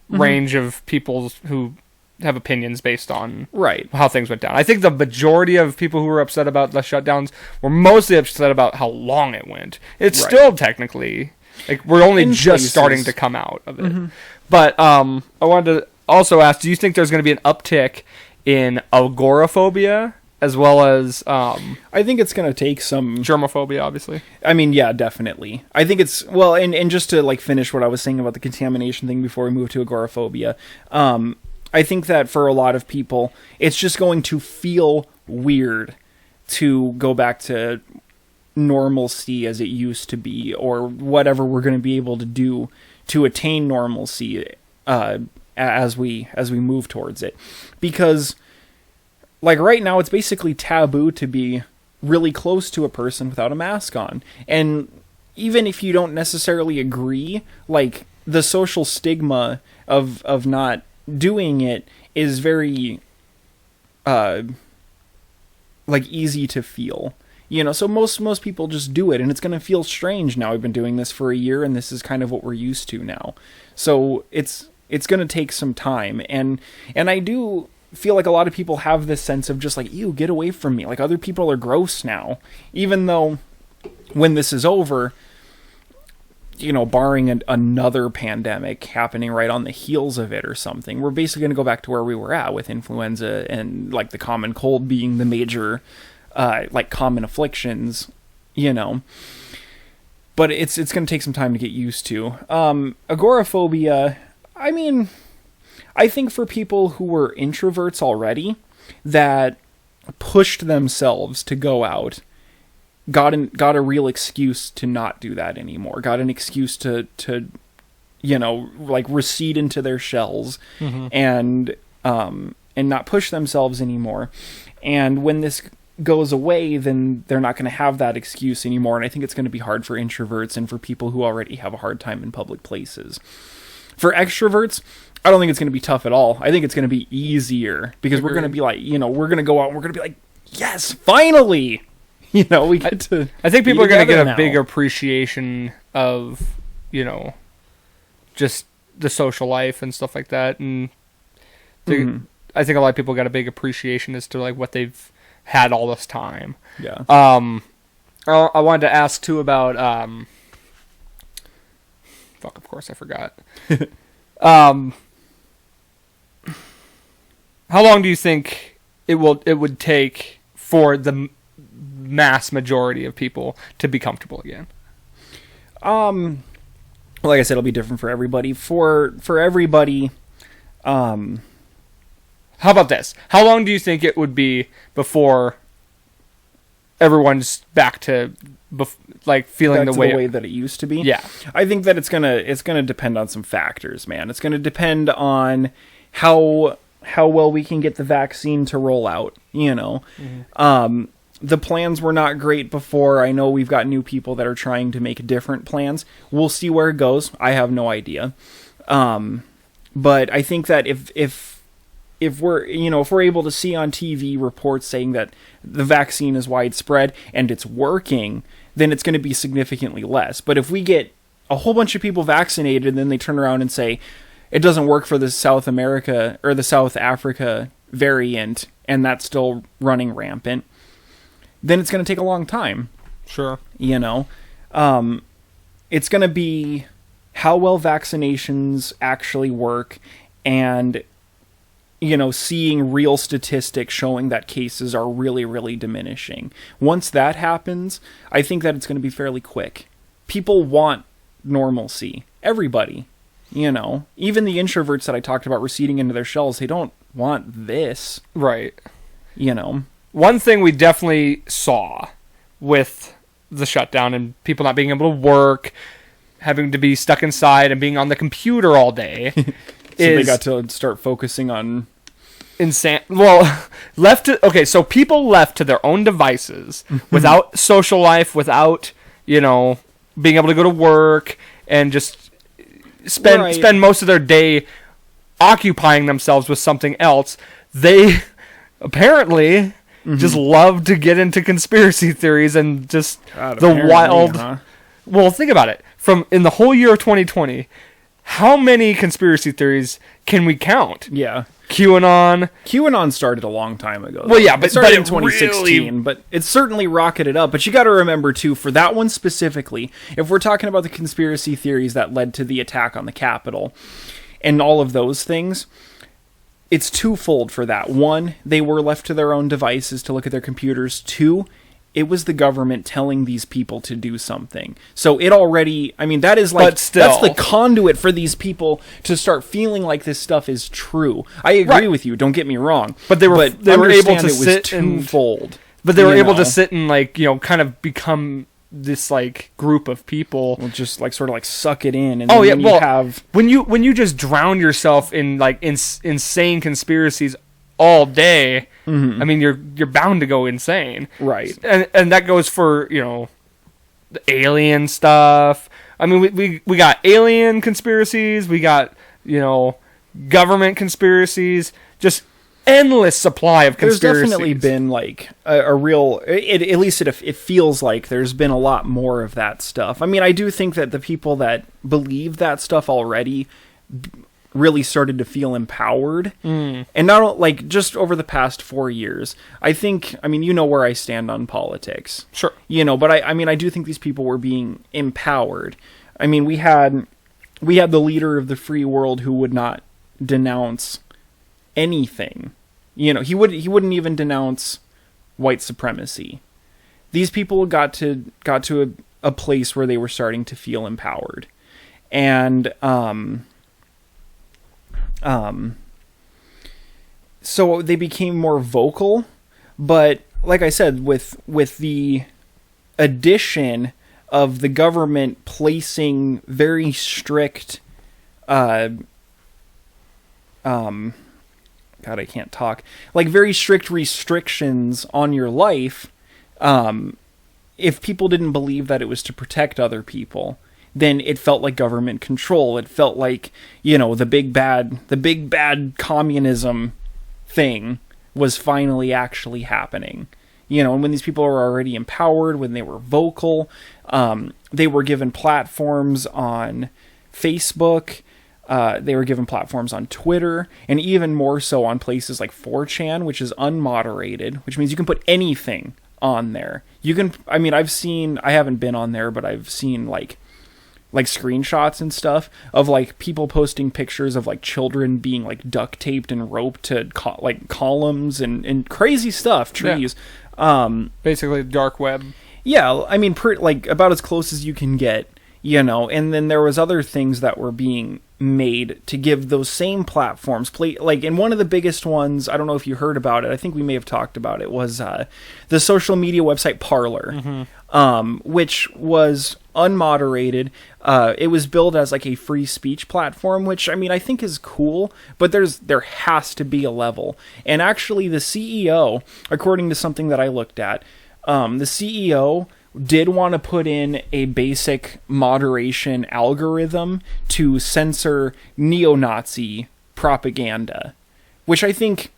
range of people who have opinions based on how things went down. I think the majority of people who were upset about the shutdowns were mostly upset about how long it went. It's still technically, like, we're only just starting to come out of it. But I wanted to also ask, do you think there's going to be an uptick in agoraphobia as well as I think it's going to take some germophobia, obviously? I mean, yeah, definitely. I think it's, well, and just to like finish what I was saying about the contamination thing before we move to agoraphobia, I think that for a lot of people, it's just going to feel weird to go back to normalcy as it used to be, or whatever we're going to be able to do to attain normalcy as we move towards it. Because, like, right now, it's basically taboo to be really close to a person without a mask on. And even if you don't necessarily agree, like, the social stigma of not doing it is very easy to feel, so most people just do it, and it's going to feel strange now. We've been doing this for a year, and this is kind of what we're used to now, so it's going to take some time, and I do feel like a lot of people have this sense of just like, ew, get away from me, like, other people are gross now, even though when this is over, barring another pandemic happening right on the heels of it or something, we're basically going to go back to where we were at with influenza and, like, the common cold being the major, common afflictions, But it's going to take some time to get used to. Agoraphobia, I mean, I think for people who were introverts already, that pushed themselves to go out got a real excuse to not do that anymore. Got an excuse to like recede into their shells and not push themselves anymore. And when this goes away, then they're not going to have that excuse anymore. And I think it's going to be hard for introverts and for people who already have a hard time in public places. For extroverts, I don't think it's going to be tough at all. I think it's going to be easier because we're going to be like, we're going to go out and we're going to be like, yes, finally, we get to. I think people are going to get a now. big appreciation of, just the social life and stuff like that. And I think a lot of people got a big appreciation as to like what they've had all this time. Yeah. I wanted to ask too about of course I forgot. How long do you think it would take for the mass majority of people to be comfortable again? Like I said, it'll be different for everybody. For everybody, how about this? How long do you think it would be before everyone's back to feeling the way that it used to be? Yeah, I think that it's gonna depend on some factors, man. It's gonna depend on how well we can get the vaccine to roll out. The plans were not great before. I know we've got new people that are trying to make different plans. We'll see where it goes. I have no idea. But I think that if we're able to see on TV reports saying that the vaccine is widespread and it's working, then it's going to be significantly less. But if we get a whole bunch of people vaccinated and then they turn around and say it doesn't work for the South America or the South Africa variant and that's still running rampant, then it's going to take a long time. Sure. It's going to be how well vaccinations actually work and, seeing real statistics showing that cases are really, really diminishing. Once that happens, I think that it's going to be fairly quick. People want normalcy. Everybody, even the introverts that I talked about receding into their shells, they don't want this. Right. One thing we definitely saw with the shutdown and people not being able to work, having to be stuck inside and being on the computer all day, they got to start focusing on insane. Well, so people left to their own devices without social life, without being able to go to work and just spend most of their day occupying themselves with something else. They apparently just love to get into conspiracy theories and just the wild. Huh? Well, think about it. In the whole year of 2020, how many conspiracy theories can we count? Yeah. QAnon started a long time ago. Well, yeah, but it started in it 2016, really... but it certainly rocketed up. But you got to remember, too, for that one specifically, if we're talking about the conspiracy theories that led to the attack on the Capitol and all of those things, it's twofold for that. One, they were left to their own devices to look at their computers. Two, it was the government telling these people to do something. So it already, that is that's the conduit for these people to start feeling like this stuff is true. I agree with you, don't get me wrong. But they were able to sit twofold. But they were able to sit and kind of become this group of people. Well, just sort of suck it in. And when you just drown yourself in insane conspiracies all day, you're bound to go insane, right? And that goes for the alien stuff. We got alien conspiracies, we got government conspiracies, just endless supply of conspiracies. There's definitely been a real, at least it feels like there's been a lot more of that stuff. I do think that the people that believe that stuff already really started to feel empowered. And not just over the past 4 years. I think, where I stand on politics. Sure. But I do think these people were being empowered. We had the leader of the free world who would not denounce anything. He wouldn't even denounce white supremacy. These people got to a place where they were starting to feel empowered. And so they became more vocal, But like I said, with the addition of the government placing very strict, God, I can't talk. Like very strict restrictions on your life. If people didn't believe that it was to protect other people, then it felt like government control. It felt like, the big bad communism thing was finally actually happening. And when these people were already empowered, when they were vocal, they were given platforms on Facebook, they were given platforms on Twitter, and even more so on places like 4chan, which is unmoderated, which means you can put anything on there. I haven't been on there, but I've seen like screenshots and stuff of like people posting pictures of like children being like duct taped and roped to columns and crazy stuff, trees. Yeah. Basically dark web. Yeah, about as close as you can get, and then there was other things that were being made to give those same platforms and one of the biggest ones, I don't know if you heard about it, I think we may have talked about it, was the social media website Parler, which was unmoderated. It was billed as like a free speech platform, which I think is cool, but there has to be a level. And actually the CEO, according to something that I looked at, the CEO did want to put in a basic moderation algorithm to censor neo-Nazi propaganda, which I think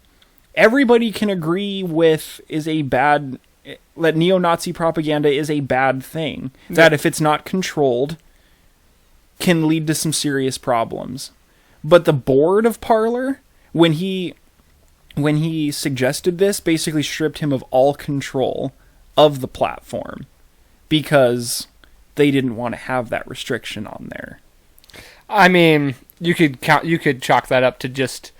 everybody can agree with that neo-Nazi propaganda is a bad thing, that if it's not controlled can lead to some serious problems. But the board of Parler, when he suggested this, basically stripped him of all control of the platform, because they didn't want to have that restriction on there. You could chalk that up to just,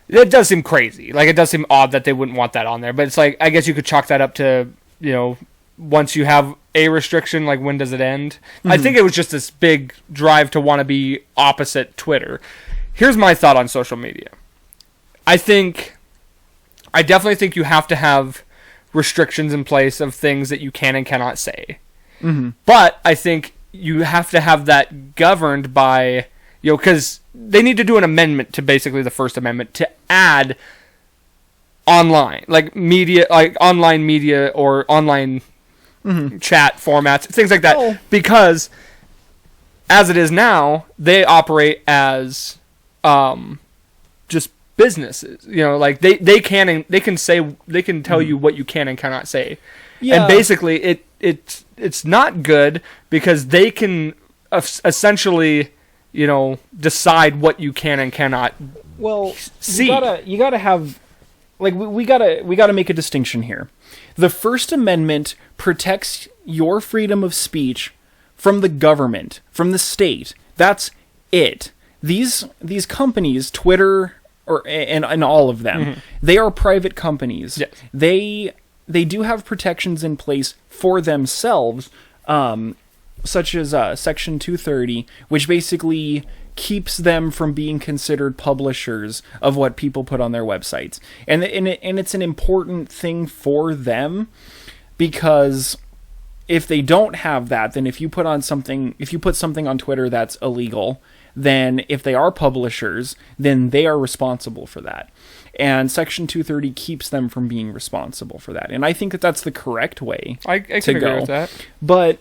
it does seem crazy. Like, it does seem odd that they wouldn't want that on there, but it's like, I guess you could chalk that up to, once you have a restriction, like, when does it end? Mm-hmm. I think it was just this big drive to want to be opposite Twitter. Here's my thought on social media. I definitely think you have to have restrictions in place of things that you can and cannot say. Mm-hmm. But I think you have to have that governed by, because they need to do an amendment to basically the First Amendment to add online, online media or online chat formats, things like that. Oh. Because as it is now, they operate as just businesses, they can tell you what you can and cannot say. Yeah. And basically it's not good, because they can essentially decide what you can and cannot see. You gotta have, we gotta make a distinction here. The First Amendment protects your freedom of speech from the government, from the state. That's it. These companies, Twitter, and all of them, they are private companies. Yes. They do have protections in place for themselves, such as Section 230, which basically keeps them from being considered publishers of what people put on their websites. And it's an important thing for them, because if they don't have that, then if you put something on Twitter that's illegal, then if they are publishers, then they are responsible for that. And Section 230 keeps them from being responsible for that. And I think that that's the correct way I can agree with that. But,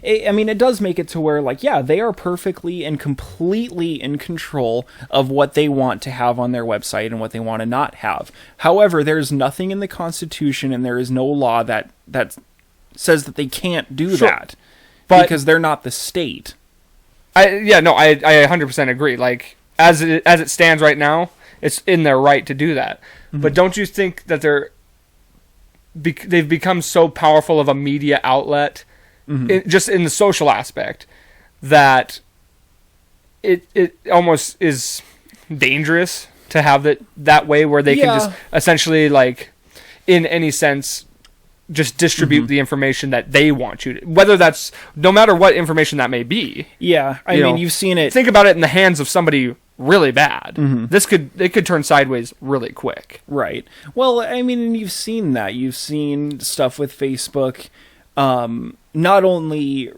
it does make it to where, they are perfectly and completely in control of what they want to have on their website and what they want to not have. However, there's nothing in the Constitution, and there is no law that says that they can't do that, because they're not the state. I 100% agree. As it stands right now, it's in their right to do that. Mm-hmm. But don't you think that they've become so powerful of a media outlet, just in the social aspect, that it almost is dangerous to have it that way, where they can just essentially, in any sense, just distribute the information that they want you to, whether that's, no matter what information that may be. Yeah, I mean, you've seen it. Think about it in the hands of somebody really bad. It could turn sideways really quick. Right. Well, I mean, and you've seen that. You've seen stuff with Facebook, not only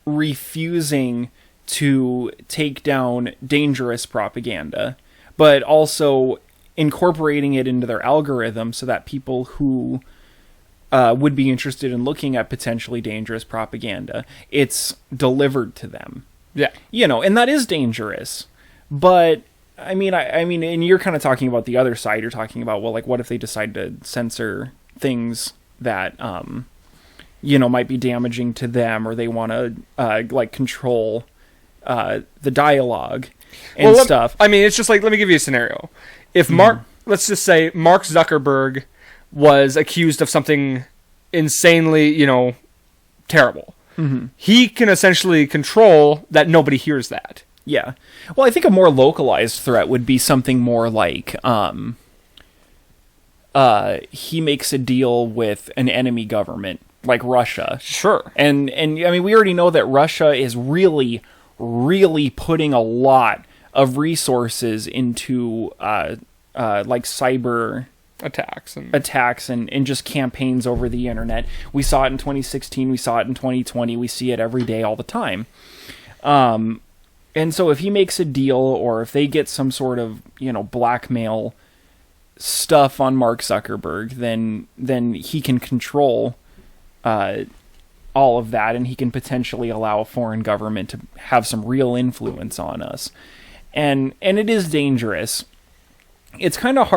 refusing to take down dangerous propaganda, but also incorporating it into their algorithm so that people who would be interested in looking at potentially dangerous propaganda, it's delivered to them. Yeah. And that is dangerous. But I mean, and you're kind of talking about the other side. You're talking about, well, like, what if they decide to censor things that, might be damaging to them, or they want to, control the dialogue and stuff. I mean, it's just like, let me give you a scenario. If let's just say Mark Zuckerberg was accused of something insanely, terrible. He can essentially control that nobody hears that. Yeah. Well, I think a more localized threat would be something more like he makes a deal with an enemy government like Russia. Sure. And I mean, we already know that Russia is really, really putting a lot of resources into cyber attacks and just campaigns over the internet. We saw it in 2016, we saw it in 2020, we see it every day all the time. And so if he makes a deal, or if they get some sort of, blackmail stuff on Mark Zuckerberg, then he can control all of that, and he can potentially allow a foreign government to have some real influence on us. And it is dangerous. It's kind of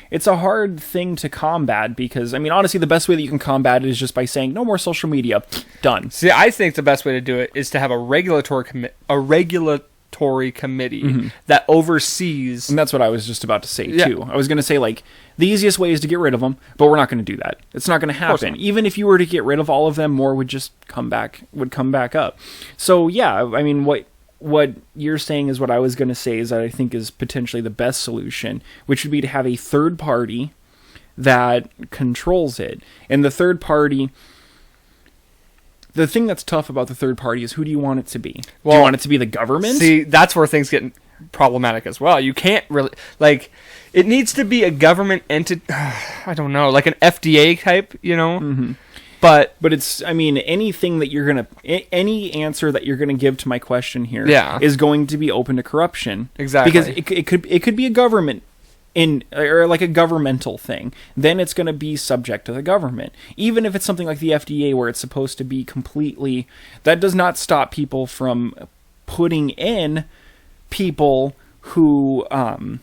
it's a hard thing to combat, because, I mean, honestly, the best way that you can combat it is just by saying, no more social media. Done. See, I think the best way to do it is to have a regulatory committee that oversees... And that's what I was just about to say, too. I was going to say, like, the easiest way is to get rid of them, but we're not going to do that. It's not going to happen. Even if you were to get rid of all of them, more would just come back up. So, yeah, I mean, what you're saying is what I was going to say, is that I think is potentially the best solution, which would be to have a third party that controls it. And the third party, the thing that's tough about the third party is, who do you want it to be? Do you want it to be the government? See, that's where things get problematic as well. You can't really, like, it needs to be a government entity, I don't know, like an FDA type, But it's, I mean, anything that any answer that you're gonna give to my question here is going to be open to corruption. Exactly. Because it could be a government or like a governmental thing. Then it's gonna be subject to the government. Even if it's something like the FDA, where it's supposed to be completely, that does not stop people from putting in people who are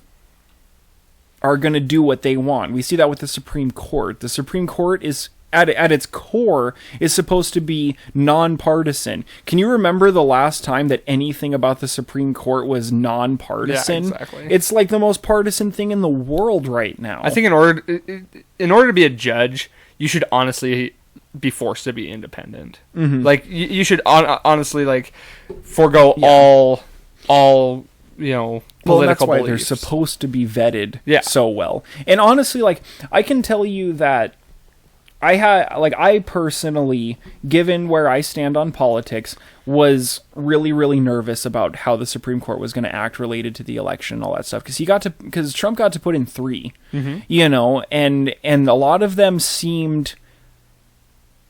gonna do what they want. We see that with the Supreme Court. The Supreme Court is, at its core, is supposed to be nonpartisan. Can you remember the last time that anything about the Supreme Court was nonpartisan? Yeah, exactly. It's like the most partisan thing in the world right now. I think in order to be a judge, you should honestly be forced to be independent. Like, you should honestly, like, forego all political well, that's why beliefs. they're supposed to be vetted so well. And honestly, like, I can tell you that I personally, given where I stand on politics, was really, really nervous about how the Supreme Court was going to act related to the election and all that stuff. Because Trump got to put in 3, and a lot of them seemed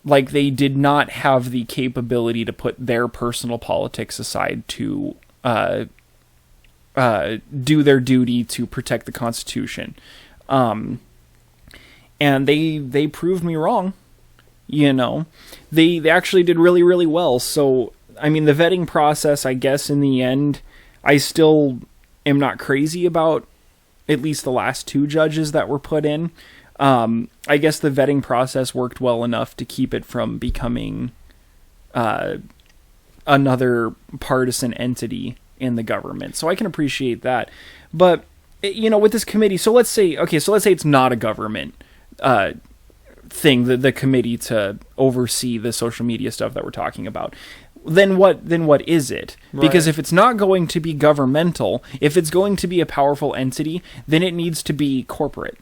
like they did not have the capability to put their personal politics aside to do their duty to protect the Constitution. And they proved me wrong, They actually did really, really well. So, I mean, the vetting process, I guess, in the end, I still am not crazy about at least the last 2 judges that were put in. I guess the vetting process worked well enough to keep it from becoming another partisan entity in the government. So I can appreciate that. But, with this committee, so let's say it's not a government thing, the committee to oversee the social media stuff that we're talking about. Then what is it? Right. Because if it's not going to be governmental, if it's going to be a powerful entity, then it needs to be corporate.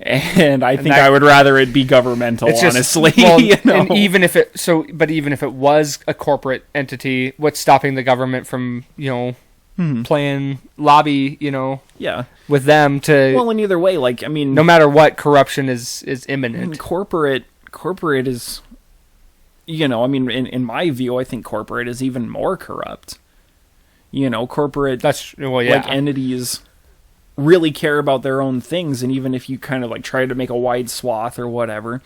And I think I would rather it be governmental, honestly. Well, you know? And even if it was a corporate entity, what's stopping the government from, playing lobby, Yeah. with them to... Well, in either way, like, I mean... No matter what, corruption is imminent. Corporate is... I mean, in my view, I think corporate is even more corrupt. Corporate... That's... Well, yeah. Like, entities really care about their own things, and even if you kind of, like, try to make a wide swath or whatever,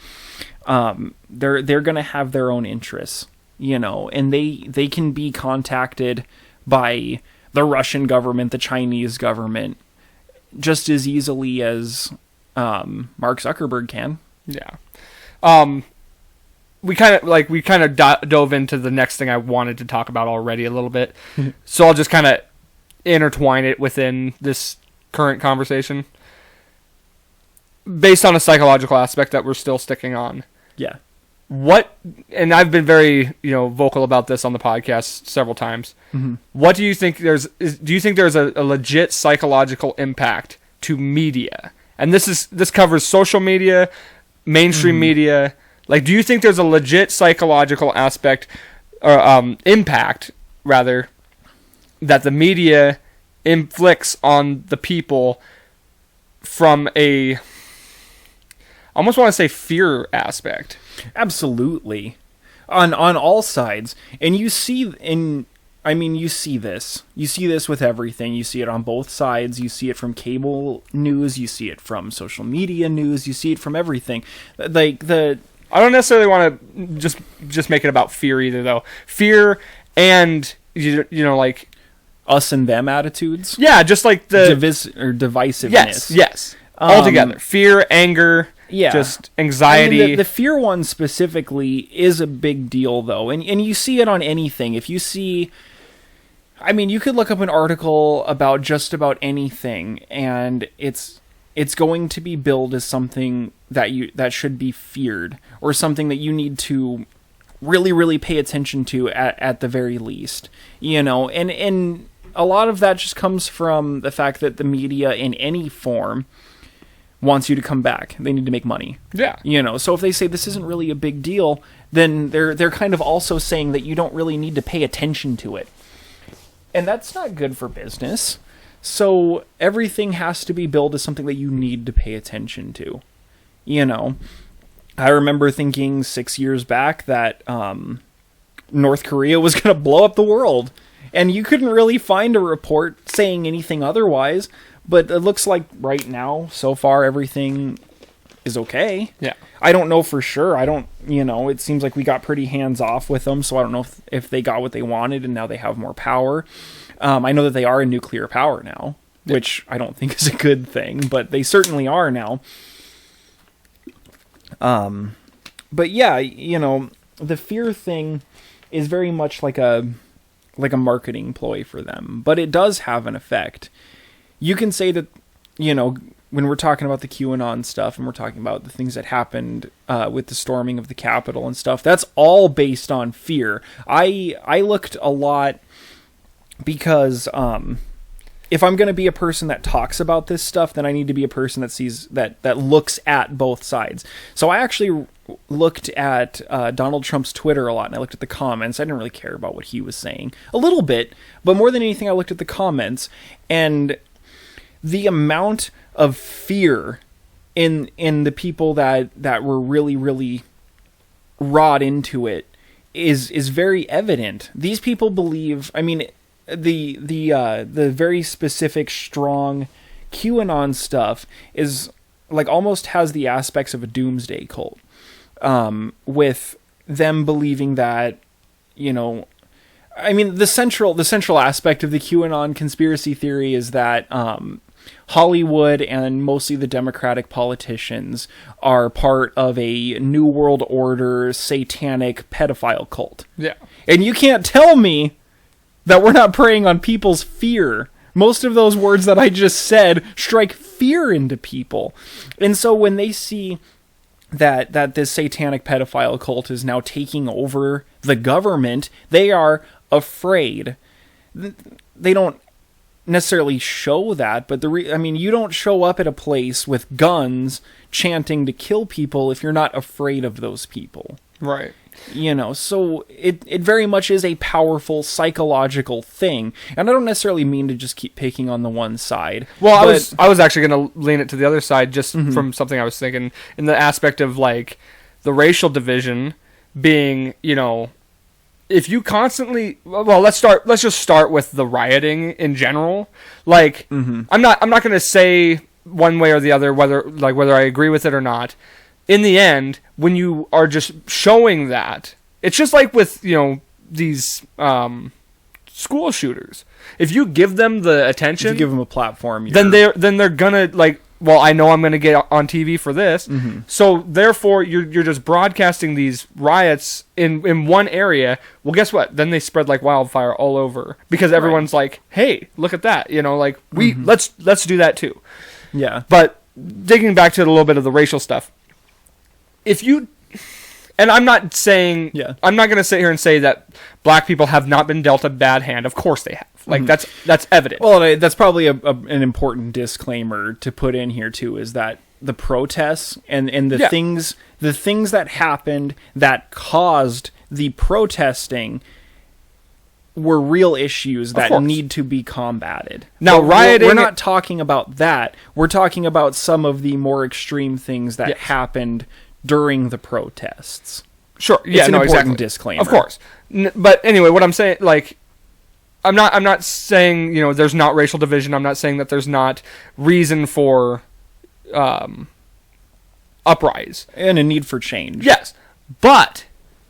they're gonna have their own interests, and they can be contacted by the Russian government, the Chinese government, just as easily as Mark Zuckerberg can. Yeah. We kind of dove into the next thing I wanted to talk about already a little bit, so I'll just kind of intertwine it within this current conversation, based on a psychological aspect that we're still sticking on. Yeah. And I've been very, vocal about this on the podcast several times. Mm-hmm. What do you think do you think there's a legit psychological impact to media? And this covers social media, mainstream media. Like, do you think there's a legit psychological aspect or impact rather that the media inflicts on the people from a, I almost want to say, fear aspect? Absolutely. On all sides. And you see this. You see this with everything. You see it on both sides. You see it from cable news. You see it from social media news. You see it from everything. Like, I don't necessarily want to just make it about fear either, though. Fear and, like... us and them attitudes? Yeah, just like the... divisiveness. Yes. Altogether. Fear, anger... Yeah. Just anxiety. I mean, the fear one specifically is a big deal, though. And you see it on anything. If you see... I mean, you could look up an article about just about anything, and it's going to be billed as something that should be feared, or something that you need to really, really pay attention to at the very least. And a lot of that just comes from the fact that the media in any form wants you to come back. They need to make money. Yeah. So if they say this isn't really a big deal, then they're kind of also saying that you don't really need to pay attention to it. And that's not good for business. So everything has to be billed as something that you need to pay attention to. I remember thinking 6 years back that North Korea was going to blow up the world. And you couldn't really find a report saying anything otherwise. But it looks like right now, so far, everything is okay. Yeah. I don't know for sure. It seems like we got pretty hands off with them, so I don't know if they got what they wanted and now they have more power. I know that they are a nuclear power now, which I don't think is a good thing, but they certainly are now. But yeah, the fear thing is very much like a marketing ploy for them, but it does have an effect. You can say that, when we're talking about the QAnon stuff and we're talking about the things that happened with the storming of the Capitol and stuff, that's all based on fear. I looked a lot because if I'm going to be a person that talks about this stuff, then I need to be a person that sees that looks at both sides. So I actually looked at Donald Trump's Twitter a lot, and I looked at the comments. I didn't really care about what he was saying. A little bit, but more than anything, I looked at the comments, and the amount of fear in the people that were really, really wrought into it is very evident. These people believe, I mean, the very specific, strong QAnon stuff is like almost has the aspects of a doomsday cult, with them believing that, I mean, the central aspect of the QAnon conspiracy theory is that Hollywood and mostly the Democratic politicians are part of a New World Order satanic pedophile cult. Yeah. And you can't tell me that we're not preying on people's fear. Most of those words that I just said strike fear into people. And so when they see that this satanic pedophile cult is now taking over the government, they are afraid. They don't necessarily show that, but I mean, you don't show up at a place with guns chanting to kill people if you're not afraid of those people. Right. You know, so it very much is a powerful psychological thing. And I don't necessarily mean to just keep picking on the one side. Well, I was actually going to lean it to the other side just from something I was thinking in the aspect of like the racial division being, you know, if you constantly, well, let's just start with the rioting in general. Like, I'm not going to say one way or the other whether I agree with it or not. In the end, when you are just showing that, it's just like with, you know, these school shooters. If you give them the attention, if you give them a platform, then they're gonna like. Well, I know I'm gonna get on TV for this, so therefore you're just broadcasting these riots in one area. Well, guess what? Then they spread like wildfire all over because everyone's like, "Hey, look at that!" You know, like let's do that too. Yeah. But digging back to a little bit of the racial stuff. If you, and I'm not saying, I'm not going to sit here and say that black people have not been dealt a bad hand. Of course they have. Like that's evident. Well, that's probably an important disclaimer to put in here too, is that the protests and the things that happened that caused the protesting were real issues that need to be combated. Now, rioting, we're not talking about that. We're talking about some of the more extreme things that happened during the protests. Sure, yeah, it's an important disclaimer. Of course. But anyway, what I'm saying, like, I'm not saying, you know, there's not racial division. I'm not saying that there's not reason for uprise. And a need for change. Yes. But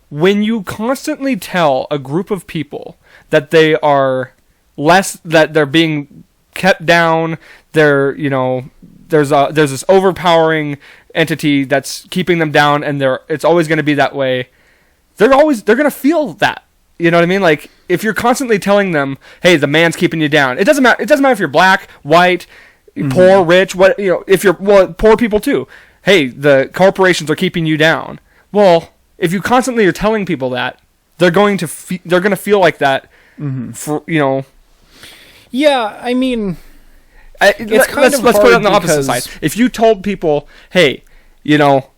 when you constantly tell a group of people that they are that they're being kept down, they're, you know, there's this overpowering entity that's keeping them down, and it's always going to be that way. They're going to feel that. You know what I mean? Like, if you're constantly telling them, "Hey, the man's keeping you down," it doesn't matter. It doesn't matter if you're black, white, poor, rich. What, you know? If you're poor people too. Hey, the corporations are keeping you down. Well, if you constantly are telling people that, they're going to feel like that. For, you know. Yeah, I mean. Let's put it on the opposite side. If you told people, hey, you know,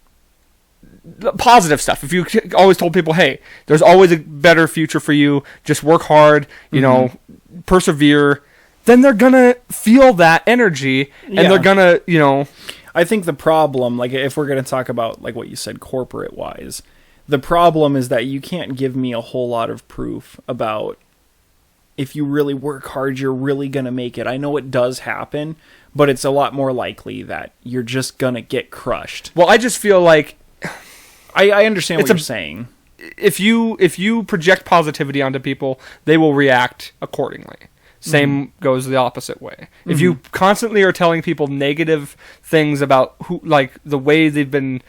positive stuff. If you always told people, hey, there's always a better future for you. Just work hard, you know, persevere. Then they're gonna feel that energy, and they're gonna, you know. I think the problem, like, if we're gonna talk about like what you said, corporate wise, the problem is that you can't give me a whole lot of proof about. If you really work hard, you're really going to make it. I know it does happen, but it's a lot more likely that you're just going to get crushed. Well, I just feel like... I understand what you're saying. If you project positivity onto people, they will react accordingly. Same goes the opposite way. If you constantly are telling people negative things about who, like the way they've been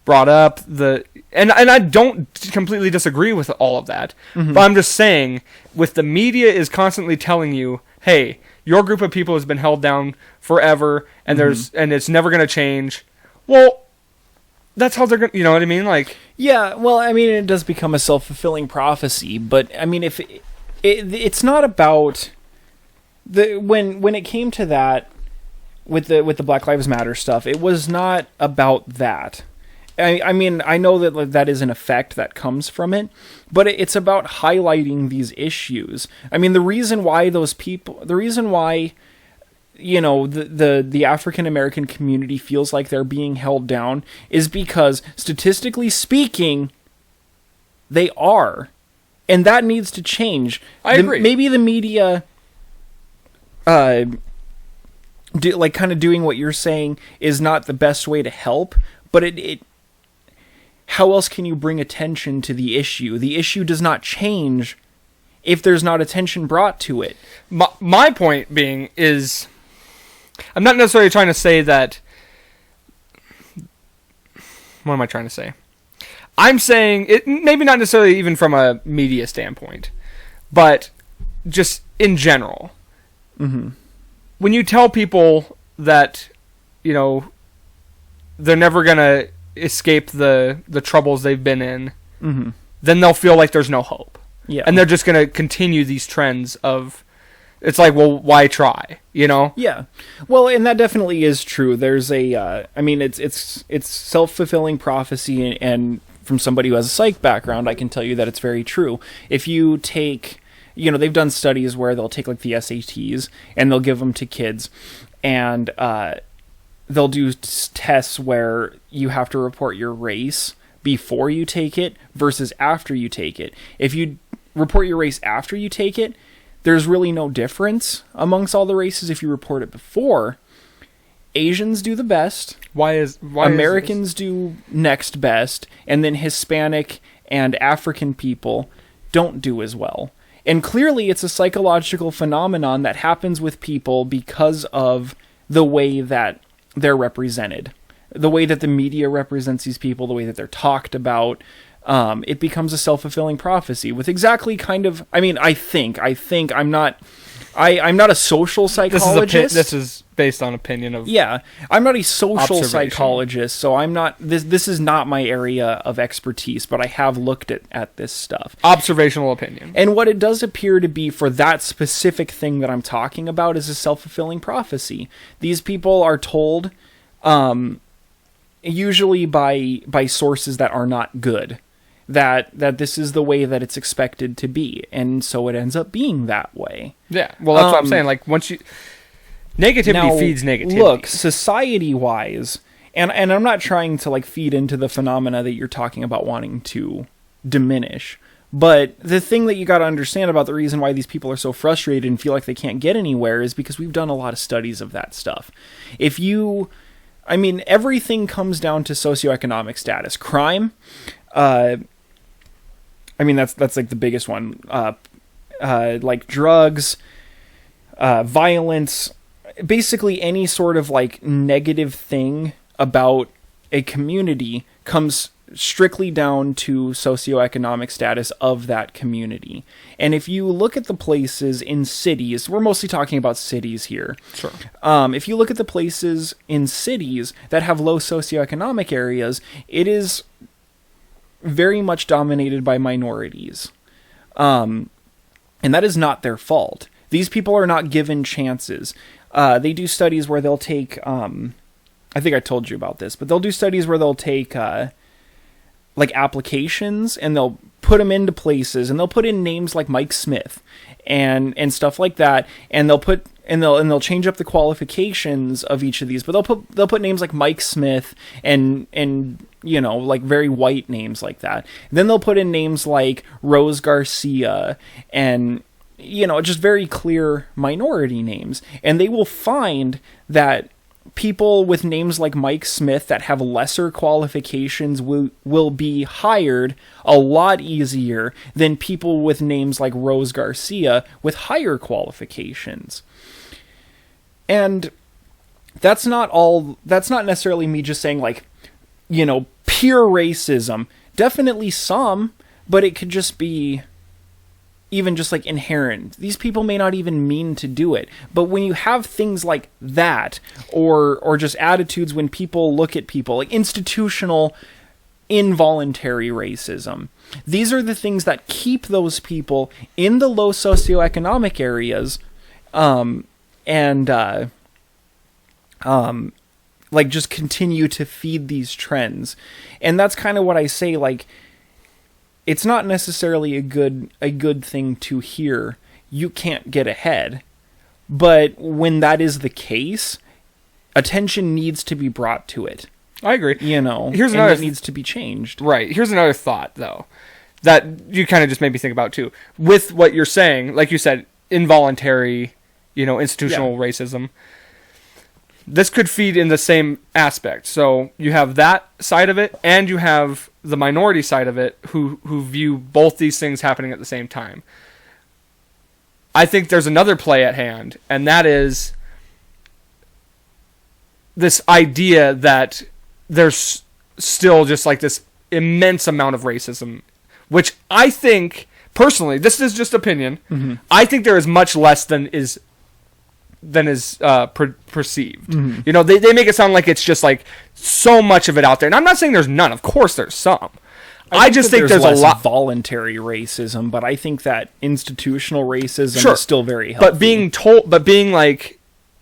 brought up, and I don't completely disagree with all of that, but I'm just saying, with the media is constantly telling you, hey, your group of people has been held down forever, and and it's never going to change. Well, that's how they're going to, you know what I mean? Like, yeah, well, I mean, it does become a self-fulfilling prophecy, but I mean, if it's not about when it came to that with the Black Lives Matter stuff, it was not about that. I mean, I know that is an effect that comes from it, but it's about highlighting these issues. I mean, the reason why, you know, the African American community feels like they're being held down is because, statistically speaking, they are. And that needs to change. I agree. Maybe the media, kind of doing what you're saying is not the best way to help, but it how else can you bring attention to the issue? The issue does not change if there's not attention brought to it. My point being is, I'm not necessarily trying to say that... What am I trying to say? I'm saying, it maybe not necessarily even from a media standpoint, but just in general. When you tell people that, you know, they're never going to escape the troubles they've been in, then they'll feel like there's no hope. Yeah. And they're just going to continue these trends of it's like, well, why try? You know? Yeah. Well, and that definitely is true. There's a, I mean, it's self-fulfilling prophecy, and from somebody who has a psych background, I can tell you that it's very true. If you take, you know, they've done studies where they'll take like the SATs and they'll give them to kids, and they'll do tests where you have to report your race before you take it versus after you take it. If you report your race after you take it, there's really no difference amongst all the races if you report it before. Asians do the best. Why Americans do next best, and then Hispanic and African people don't do as well. And clearly it's a psychological phenomenon that happens with people because of the way that they're represented, the way that the media represents these people, the way that they're talked about. It becomes a self-fulfilling prophecy with exactly kind of, I mean, I think I'm not a social psychologist. This is based on opinion of... Yeah, I'm not a social psychologist, so I'm not, this is not my area of expertise, but I have looked at this stuff. Observational opinion. And what it does appear to be for that specific thing that I'm talking about is a self-fulfilling prophecy. These people are told, usually by sources that are not good, that this is the way that it's expected to be, and so it ends up being that way. Yeah, well, that's what I'm saying. Like, once you... Negativity now, feeds negativity. Look, society-wise, and I'm not trying to, like, feed into the phenomena that you're talking about wanting to diminish, but the thing that you got to understand about the reason why these people are so frustrated and feel like they can't get anywhere is because we've done a lot of studies of that stuff. I mean, everything comes down to socioeconomic status. Crime... I mean, that's like the biggest one. Like drugs, violence, basically any sort of like negative thing about a community comes strictly down to socioeconomic status of that community. And if you look at the places in cities, we're mostly talking about cities here. Sure. If you look at the places in cities that have low socioeconomic areas, it is very much dominated by minorities. And that is not their fault. These people are not given chances. They do studies where they'll take, I think I told you about this, but they'll do studies where they'll take, like applications, and they'll put them into places, and they'll put in names like Mike Smith and stuff like that, and they'll change up the qualifications of each of these, but they'll put names like Mike Smith and you know, like very white names like that. And then they'll put in names like Rose Garcia and, you know, just very clear minority names. And they will find that people with names like Mike Smith that have lesser qualifications will be hired a lot easier than people with names like Rose Garcia with higher qualifications. And that's not necessarily me just saying, like, you know, pure racism. Definitely some, but it could just be even just like inherent. These people may not even mean to do it. But when you have things like that, or just attitudes when people look at people, like institutional involuntary racism, these are the things that keep those people in the low socioeconomic areas, like just continue to feed these trends. And that's kind of what I say, like, it's not necessarily a good thing to hear. You can't get ahead. But when that is the case, attention needs to be brought to it. I agree. You know, it needs to be changed. Right. Here's another thought, though, that you kind of just made me think about, too. With what you're saying, like you said, involuntary, you know, institutional racism. This could feed in the same aspect. So you have that side of it, and you have the minority side of it who view both these things happening at the same time. I think there's another play at hand, and that is this idea that there's still just like this immense amount of racism, which I think, personally, this is just opinion, I think there is much less than is perceived. You know, they make it sound like it's just like so much of it out there. And I'm not saying there's none. Of course there's some. I just think there's a lot voluntary racism, but I think that institutional racism is still very healthy. But being like,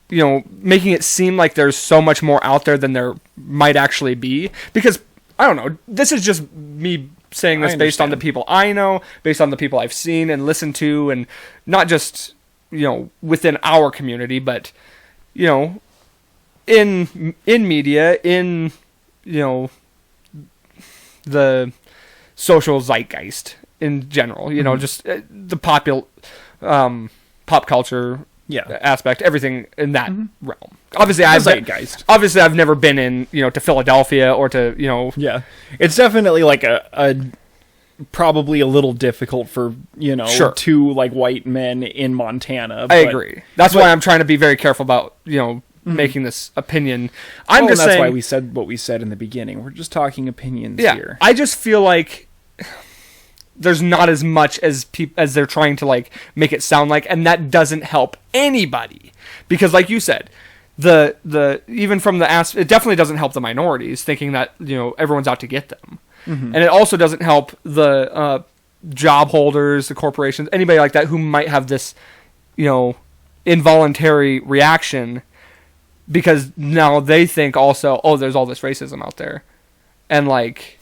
making it seem like there's so much more out there than there might actually be, because I don't know, this is just me saying this based on the people I know, based on the people I've seen and listened to, and not just, within our community, but, in media, in, the social zeitgeist in general, just the pop culture aspect, everything in that realm. Obviously, I've never been in, to Philadelphia or to, Yeah, it's definitely like a probably a little difficult for, two like white men in Montana. I agree. That's why I'm trying to be very careful about, making this opinion. That's why we said what we said in the beginning. We're just talking opinions here. I just feel like there's not as much as they're trying to like make it sound like, and that doesn't help anybody, because like you said, the even from it definitely doesn't help the minorities thinking that everyone's out to get them, and it also doesn't help the job holders, the corporations, anybody like that who might have this involuntary reaction, because now they think also, oh, there's all this racism out there, and like,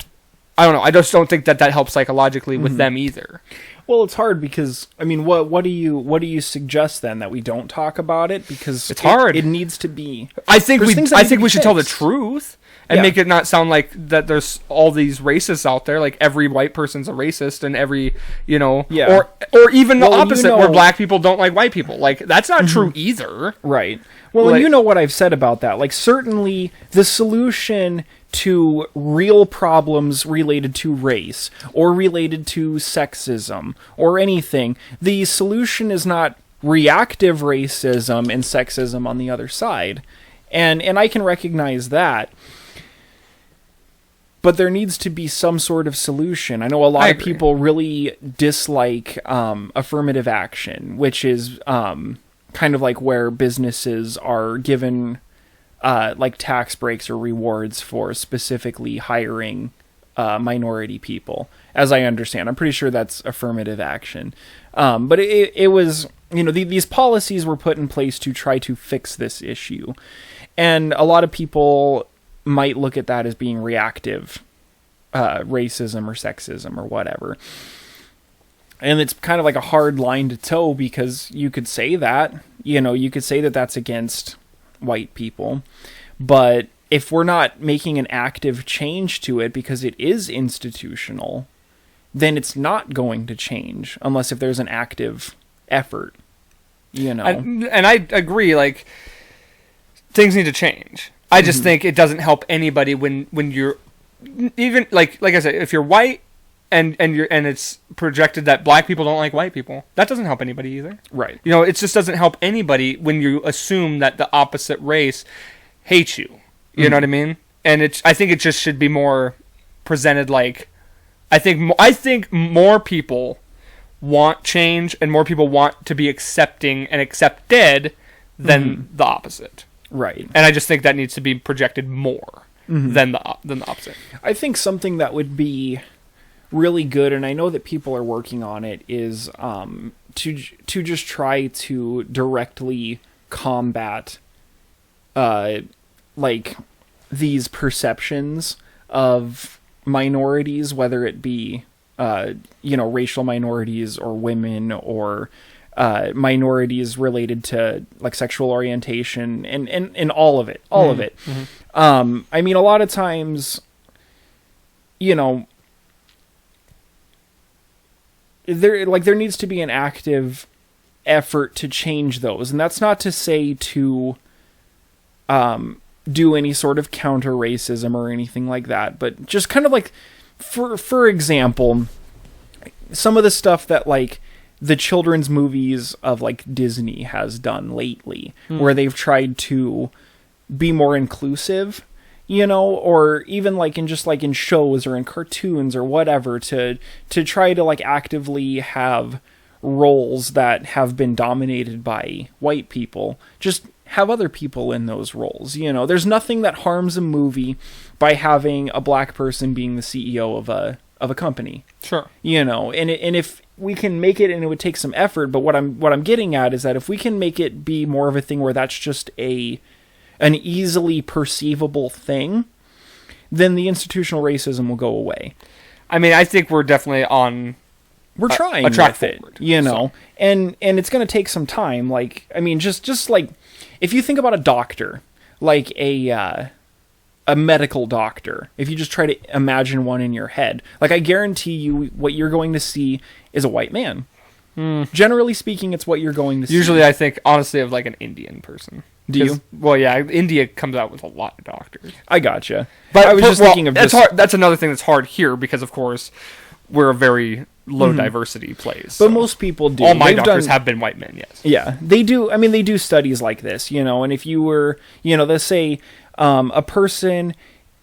I don't know. I just don't think that helps psychologically with them either. Well, it's hard because, I mean, what do you suggest then, that we don't talk about it, because it's hard. It needs to be. I think we should tell the truth and make it not sound like that there's all these racists out there, like every white person's a racist and every, or even the opposite, where black people don't like white people. Like, that's not true either. Right. Well, and you know what I've said about that. Like, certainly the solution to real problems related to race or related to sexism or anything, the solution is not reactive racism and sexism on the other side. And I can recognize that. But there needs to be some sort of solution. I know a lot of people really dislike affirmative action, which is kind of like where businesses are given like tax breaks or rewards for specifically hiring minority people, as I understand. I'm pretty sure that's affirmative action. But it was, these policies were put in place to try to fix this issue. And a lot of people might look at that as being reactive racism or sexism or whatever. And it's kind of like a hard line to toe, because you could say that, you could say that that's against white people. But if we're not making an active change to it because it is institutional, then it's not going to change unless if there's an active effort, And I agree, like, things need to change. I just think it doesn't help anybody when you're, even like I said, if you're white and it's projected that black people don't like white people, that doesn't help anybody either. Right. It just doesn't help anybody when you assume that the opposite race hates you. You know what I mean? And I think it just should be more presented like, I think more people want change and more people want to be accepting and accepted than the opposite. Right. And I just think that needs to be projected more than the opposite. I think something that would be really good, and I know that people are working on it, is to just try to directly combat like these perceptions of minorities, whether it be racial minorities or women or minorities related to like sexual orientation and all of it. I mean, a lot of times, there needs to be an active effort to change those. And that's not to say to do any sort of counter racism or anything like that, but just kind of like, for example, some of the stuff that like the children's movies of like Disney has done lately, where they've tried to be more inclusive, or even like in shows or in cartoons or whatever, to try to like actively have roles that have been dominated by white people, just have other people in those roles. There's nothing that harms a movie by having a black person being the CEO of a company. Sure. And if we can make it, and it would take some effort, but what I'm getting at is that if we can make it be more of a thing where that's just an easily perceivable thing, then the institutional racism will go away. I mean, I think we're definitely on. We're trying a track with forward, so. and it's going to take some time. Like, I mean, just like if you think about a doctor, like a medical doctor, if you just try to imagine one in your head, like I guarantee you, what you're going to see is a white man. Generally speaking, it's what you're going to see. Usually, I think honestly of like an Indian person. Do you? Well, yeah, India comes out with a lot of doctors. I gotcha. But I was just thinking of that's hard. That's another thing that's hard here because, of course, we're a very low diversity place. But most people do. All my doctors have been white men, yes. Yeah, they do. I mean, they do studies like this, and if you were, let's say a person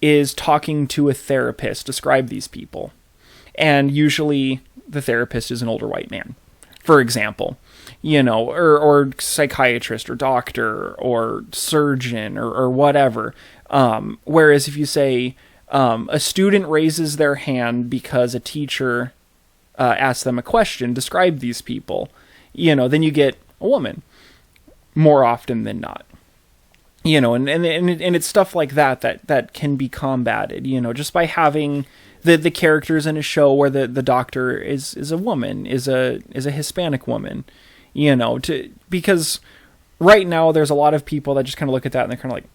is talking to a therapist, describe these people. And usually the therapist is an older white man, for example, or psychiatrist or doctor or surgeon or whatever. Whereas if you say a student raises their hand because a teacher asks them a question, describe these people, then you get a woman more often than not. And it's stuff like that can be combated, just by having the characters in a show where the doctor is a woman, is a Hispanic woman, because right now there's a lot of people that just kind of look at that and they're kind of like,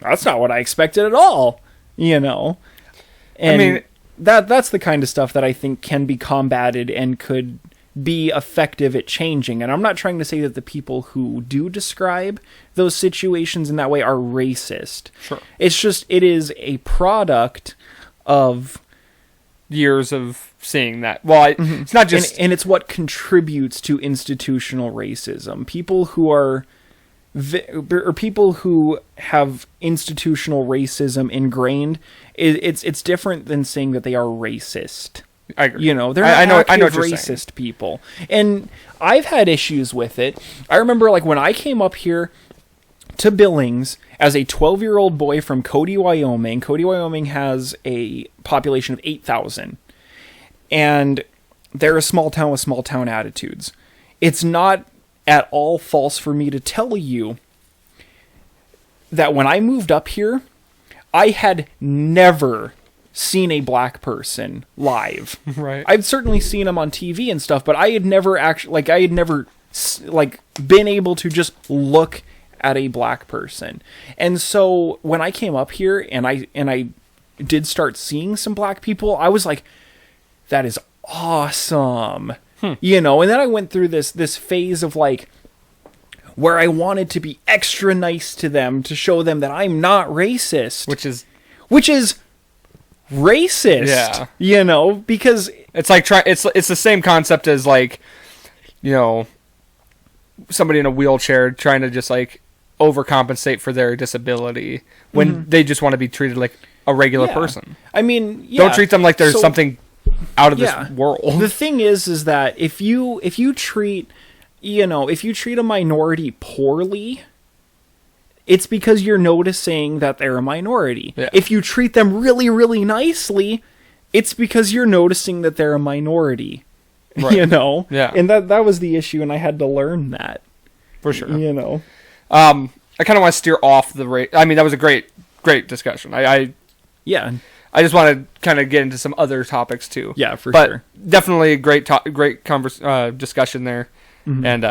that's not what I expected at all, And I mean, that's the kind of stuff that I think can be combated and could be effective at changing. And I'm not trying to say that the people who do describe those situations in that way are racist. Sure. It's just, it is a product of years of seeing that. Well, it's not just... And it's what contributes to institutional racism. People who are... or people who have institutional racism ingrained, it's different than saying that they are racist. I agree. They're not active racist people. And I've had issues with it. I remember, like, when I came up here to Billings as a 12-year-old boy from Cody, Wyoming. Cody, Wyoming has a population of 8,000. And they're a small town with small town attitudes. It's not at all false for me to tell you that when I moved up here, I had never seen a black person live. Right. I've certainly seen them on TV and stuff, but I had never actually, been able to just look at a black person. And so when I came up here and I did start seeing some black people, I was like, that is awesome. And then I went through this phase of like, where I wanted to be extra nice to them to show them that I'm not racist. Which is racist. Yeah. Because it's like it's the same concept as like, somebody in a wheelchair trying to just like overcompensate for their disability when they just want to be treated like a regular person. I mean, don't treat them like there's something out of this world. The thing is that if you treat a minority poorly, it's because you're noticing that they're a minority. Yeah. If you treat them really, really nicely, it's because you're noticing that they're a minority. Right. Yeah. And that was the issue, and I had to learn that. For sure. I kind of want to steer off the rate. I mean, that was a great discussion. I just want to kind of get into some other topics too. Yeah, for sure. Definitely a great discussion there. Mm-hmm. And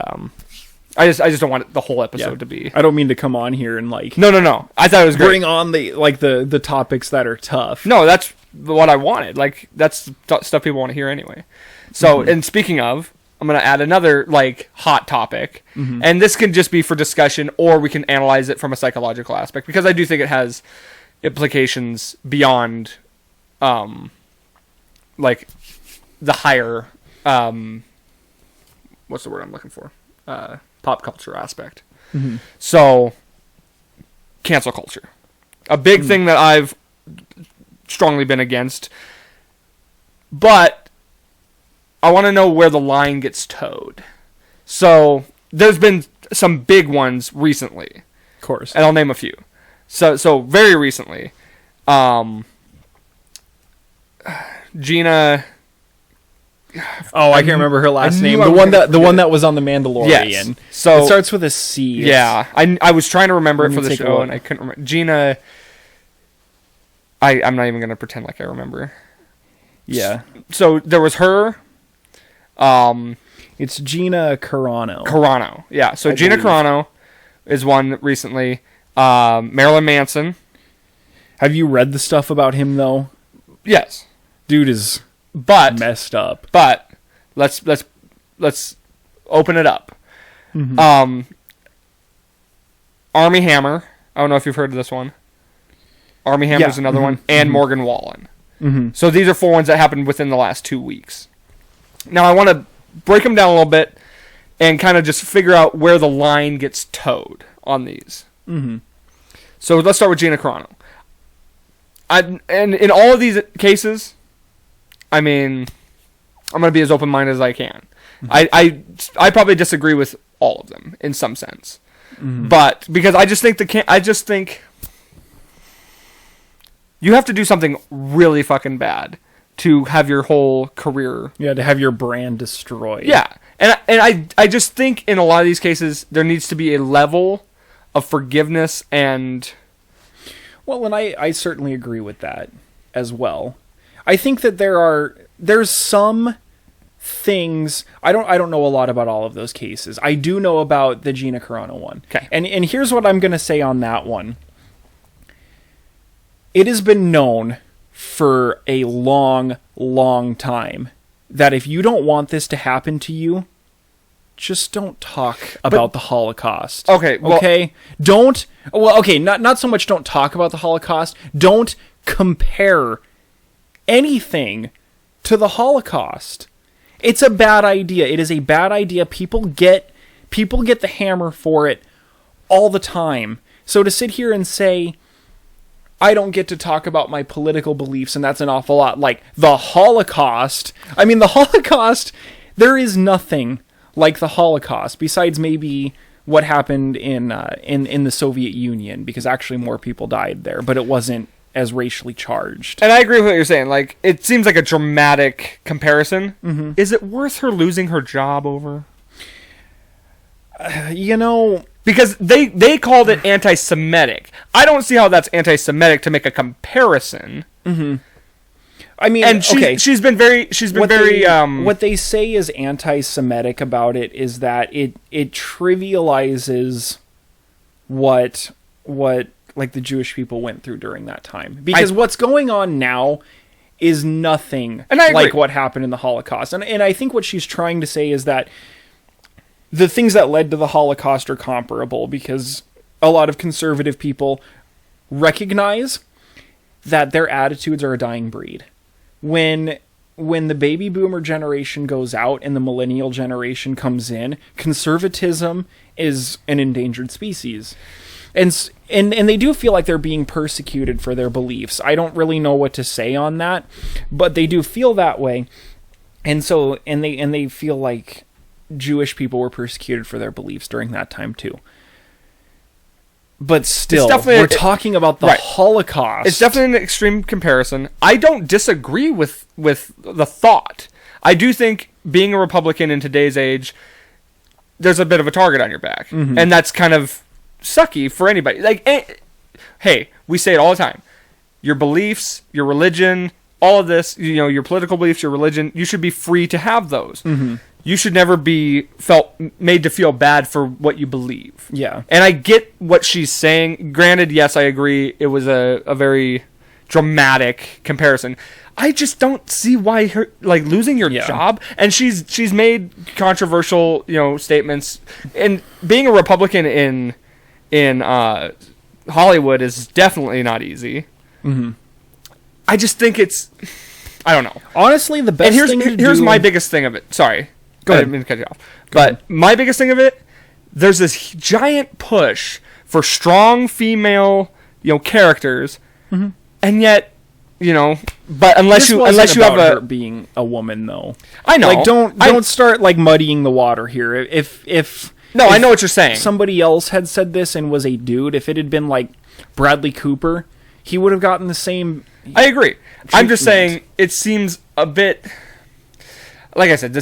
I just don't want the whole episode to be. I don't mean to come on here and like. No. I thought it was great. Bring on the topics that are tough. No, that's what I wanted. Like that's stuff people want to hear anyway. So, and speaking of, I'm gonna add another like hot topic, and this can just be for discussion, or we can analyze it from a psychological aspect because I do think it has implications beyond, like the higher, what's the word I'm looking for? Pop culture aspect. So, cancel culture. A big thing that I've strongly been against. But I want to know where the line gets towed. So, there's been some big ones recently. Of course. And I'll name a few. So very recently, Gina. Oh, I can't remember her last name. I The was one gonna that forget it. was on The Mandalorian. Yes. So it starts with a C. Yeah, I was trying to remember it Let for me the take a show, look. and I couldn't remember. Gina. I'm not even gonna pretend like I remember. Yeah. So there was her. It's Gina Carano. Carano. Yeah. So I Gina believe. Carano is one recently. Marilyn Manson. Have you read the stuff about him though? Yes. Dude is But messed up. But let's open it up. Mm-hmm. Army Hammer. I don't know if you've heard of this one. Army Hammer's Yeah. another one, and Morgan Wallen. Mm-hmm. So these are 4 ones that happened within the last 2 weeks. Now I want to break them down a little bit and kind of just figure out where the line gets towed on these. Mm-hmm. So let's start with Gina Carano. And in all of these cases, I mean, I'm going to be as open-minded as I can. I probably disagree with all of them in some sense. But because I just think you have to do something really fucking bad to have your whole career. Yeah, to have your brand destroyed. Yeah. And I just think in a lot of these cases there needs to be a level of forgiveness and Well, and I certainly agree with that as well. I think that there's some things I don't know a lot about all of those cases. I do know about the Gina Carano one. Okay. And here's what I'm going to say on that one. It has been known for a long, long time that if you don't want this to happen to you, just don't talk about the Holocaust. Okay, well- okay? Not so much don't talk about the Holocaust. Don't compare anything to the Holocaust. It's a bad idea. It is a bad idea. People get the hammer for it all the time. So to sit here and say, I don't get to talk about my political beliefs, and that's an awful lot. Like the Holocaust. I mean, the Holocaust, there is nothing like the Holocaust besides maybe what happened in the Soviet Union, because actually more people died there, but it wasn't as racially charged. And I agree with what you're saying. Like, it seems like a dramatic comparison. Mm-hmm. Is it worth her losing her job over? Because they called it anti-Semitic. I don't see how that's anti-Semitic to make a comparison. Mm-hmm. I mean, And she's been very what they say is anti-Semitic about it is that it trivializes what like the Jewish people went through during that time, because what's going on now is nothing And I agree. like what happened in the Holocaust. And I think what she's trying to say is that the things that led to the Holocaust are comparable, because a lot of conservative people recognize that their attitudes are a dying breed. When the baby boomer generation goes out and the millennial generation comes in, conservatism is an endangered species. And they do feel like they're being persecuted for their beliefs. I don't really know what to say on that, but they do feel that way. And so they feel like Jewish people were persecuted for their beliefs during that time too. But still, we're talking about the Holocaust. It's definitely an extreme comparison. I don't disagree with the thought. I do think being a Republican in today's age, there's a bit of a target on your back. Mm-hmm. And that's kind of sucky for anybody. Like, hey, we say it all the time. Your beliefs, your religion, all of this, your political beliefs, your religion, you should be free to have those. Mm-hmm. You should never be made to feel bad for what you believe. Yeah. And I get what she's saying. Granted, yes, I agree. It was a very dramatic comparison. I just don't see why her losing your job. And she's made controversial statements. And being a Republican in Hollywood is definitely not easy. Mm-hmm. I just think it's, I don't know. Honestly, the best thing to do... Here's my biggest thing of it. Sorry. Go ahead. I didn't mean to cut you off. But my biggest thing of it, there's this giant push for strong female, characters, mm-hmm. and yet, but unless you have her being a woman, though. I know. Don't start muddying the water here. If I know what you're saying. Somebody else had said this and was a dude. If it had been like Bradley Cooper, he would have gotten the same. I agree. I'm just saying it seems a bit. Like I said,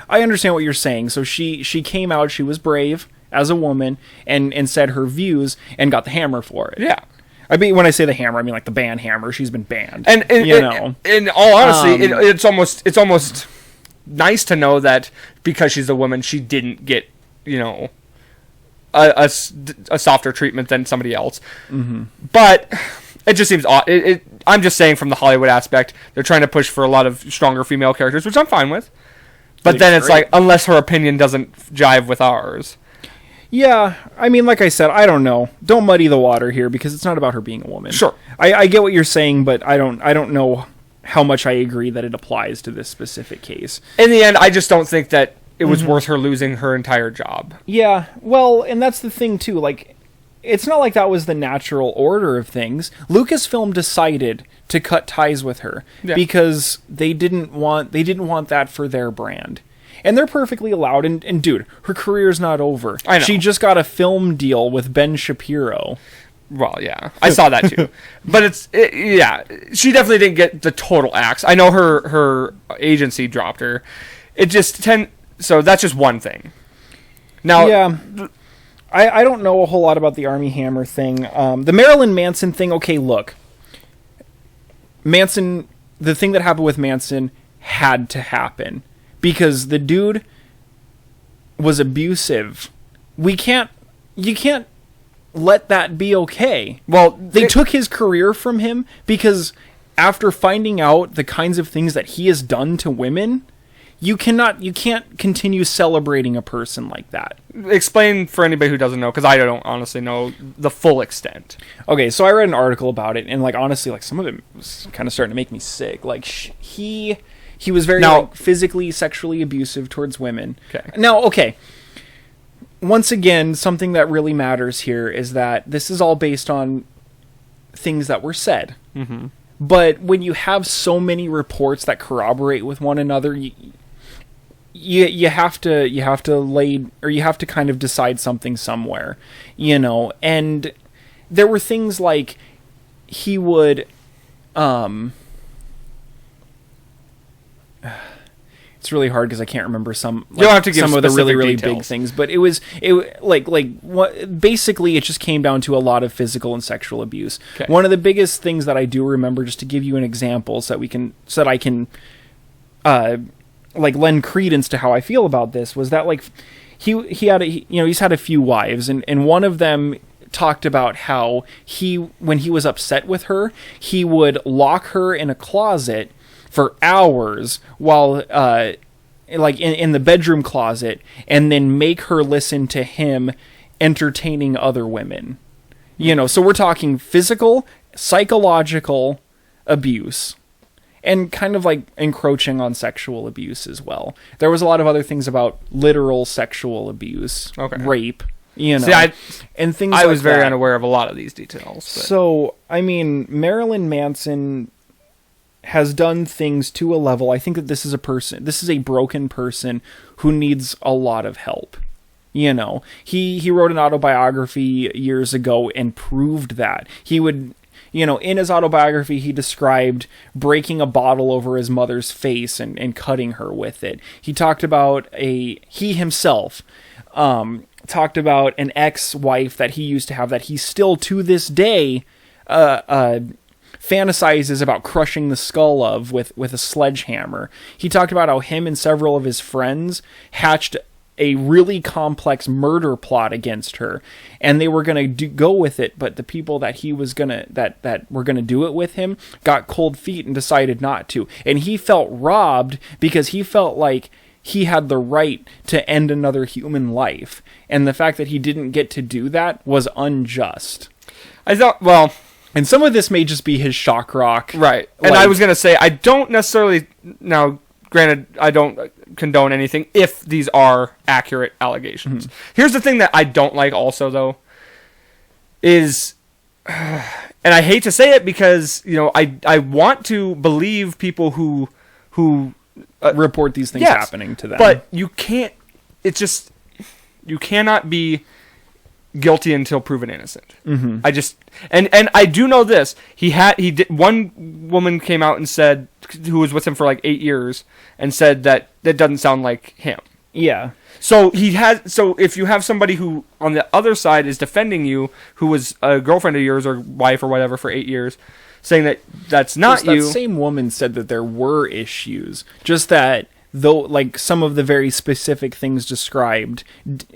I understand what you're saying. So she came out. She was brave as a woman and said her views and got the hammer for it. Yeah. I mean, when I say the hammer, I mean like the ban hammer. She's been banned. And in all honesty, it's almost nice to know that because she's a woman, she didn't get, a softer treatment than somebody else. Mm-hmm. But it just seems odd. I'm just saying from the Hollywood aspect, they're trying to push for a lot of stronger female characters, which I'm fine with. But then it's like, unless her opinion doesn't jive with ours. Yeah, I mean, like I said, I don't know. Don't muddy the water here because it's not about her being a woman. Sure, I get what you're saying, but I don't know how much I agree that it applies to this specific case. In the end, I just don't think that it was worth her losing her entire job. Yeah, well, and that's the thing too. Like, it's not like that was the natural order of things. Lucasfilm decided to cut ties with her because they didn't want that for their brand. And they're perfectly allowed. And dude, her career's not over. I know. She just got a film deal with Ben Shapiro. Well, yeah, I saw that too. But she definitely didn't get the total axe. I know her agency dropped her. So that's just one thing. Now, yeah, I don't know a whole lot about the Armie Hammer thing. The Marilyn Manson thing. Okay, look, Manson. The thing that happened with Manson had to happen. Because the dude was abusive. You can't let that be okay. Well, they took his career from him because after finding out the kinds of things that he has done to women, you can't continue celebrating a person like that. Explain for anybody who doesn't know, because I don't honestly know the full extent. Okay, so I read an article about it, and like honestly, like some of it was kind of starting to make me sick. Like he was very physically, sexually abusive towards women. Okay. Now, okay. Once again, something that really matters here is that this is all based on things that were said. Mm-hmm. But when you have so many reports that corroborate with one another, you have to kind of decide something somewhere, And there were things like he would. It's really hard because I can't remember some of the really big things, but basically it just came down to a lot of physical and sexual abuse. Okay. One of the biggest things that I do remember, just to give you an example so that I can lend credence to how I feel about this, was that he's had a few wives, and one of them talked about how when he was upset with her, he would lock her in a closet for hours while in the bedroom closet, and then make her listen to him entertaining other women. So we're talking physical, psychological abuse, and kind of like encroaching on sexual abuse as well. There was a lot of other things about literal sexual abuse, rape, and things I was very unaware of a lot of these details. But. So, I mean, Marilyn Manson has done things to a level. I think that this is a broken person who needs a lot of help. He wrote an autobiography years ago and proved that. He would, in his autobiography, he described breaking a bottle over his mother's face and cutting her with it. He talked about he himself talked about an ex-wife that he used to have that he still to this day fantasizes about crushing the skull of with a sledgehammer. He talked about how him and several of his friends hatched a really complex murder plot against her, and they were going to go with it, but the people that he was that were going to do it with him got cold feet and decided not to. And he felt robbed because he felt like he had the right to end another human life, and the fact that he didn't get to do that was unjust. And some of this may just be his shock rock. Right. And I was going to say, I don't necessarily... Now, granted, I don't condone anything if these are accurate allegations. Mm-hmm. Here's the thing that I don't like also, though, is... And I hate to say it because, I want to believe people who report these things happening to them. But you can't... It's just... You cannot be guilty until proven innocent. Mm-hmm. I just and I do know this. He did. One woman came out and said, who was with him for like 8 years, and said that doesn't sound like him. Yeah. So if you have somebody who on the other side is defending you, who was a girlfriend of yours or wife or whatever for 8 years, saying that that's not you. That same woman said that there were issues, just that though, like some of the very specific things described,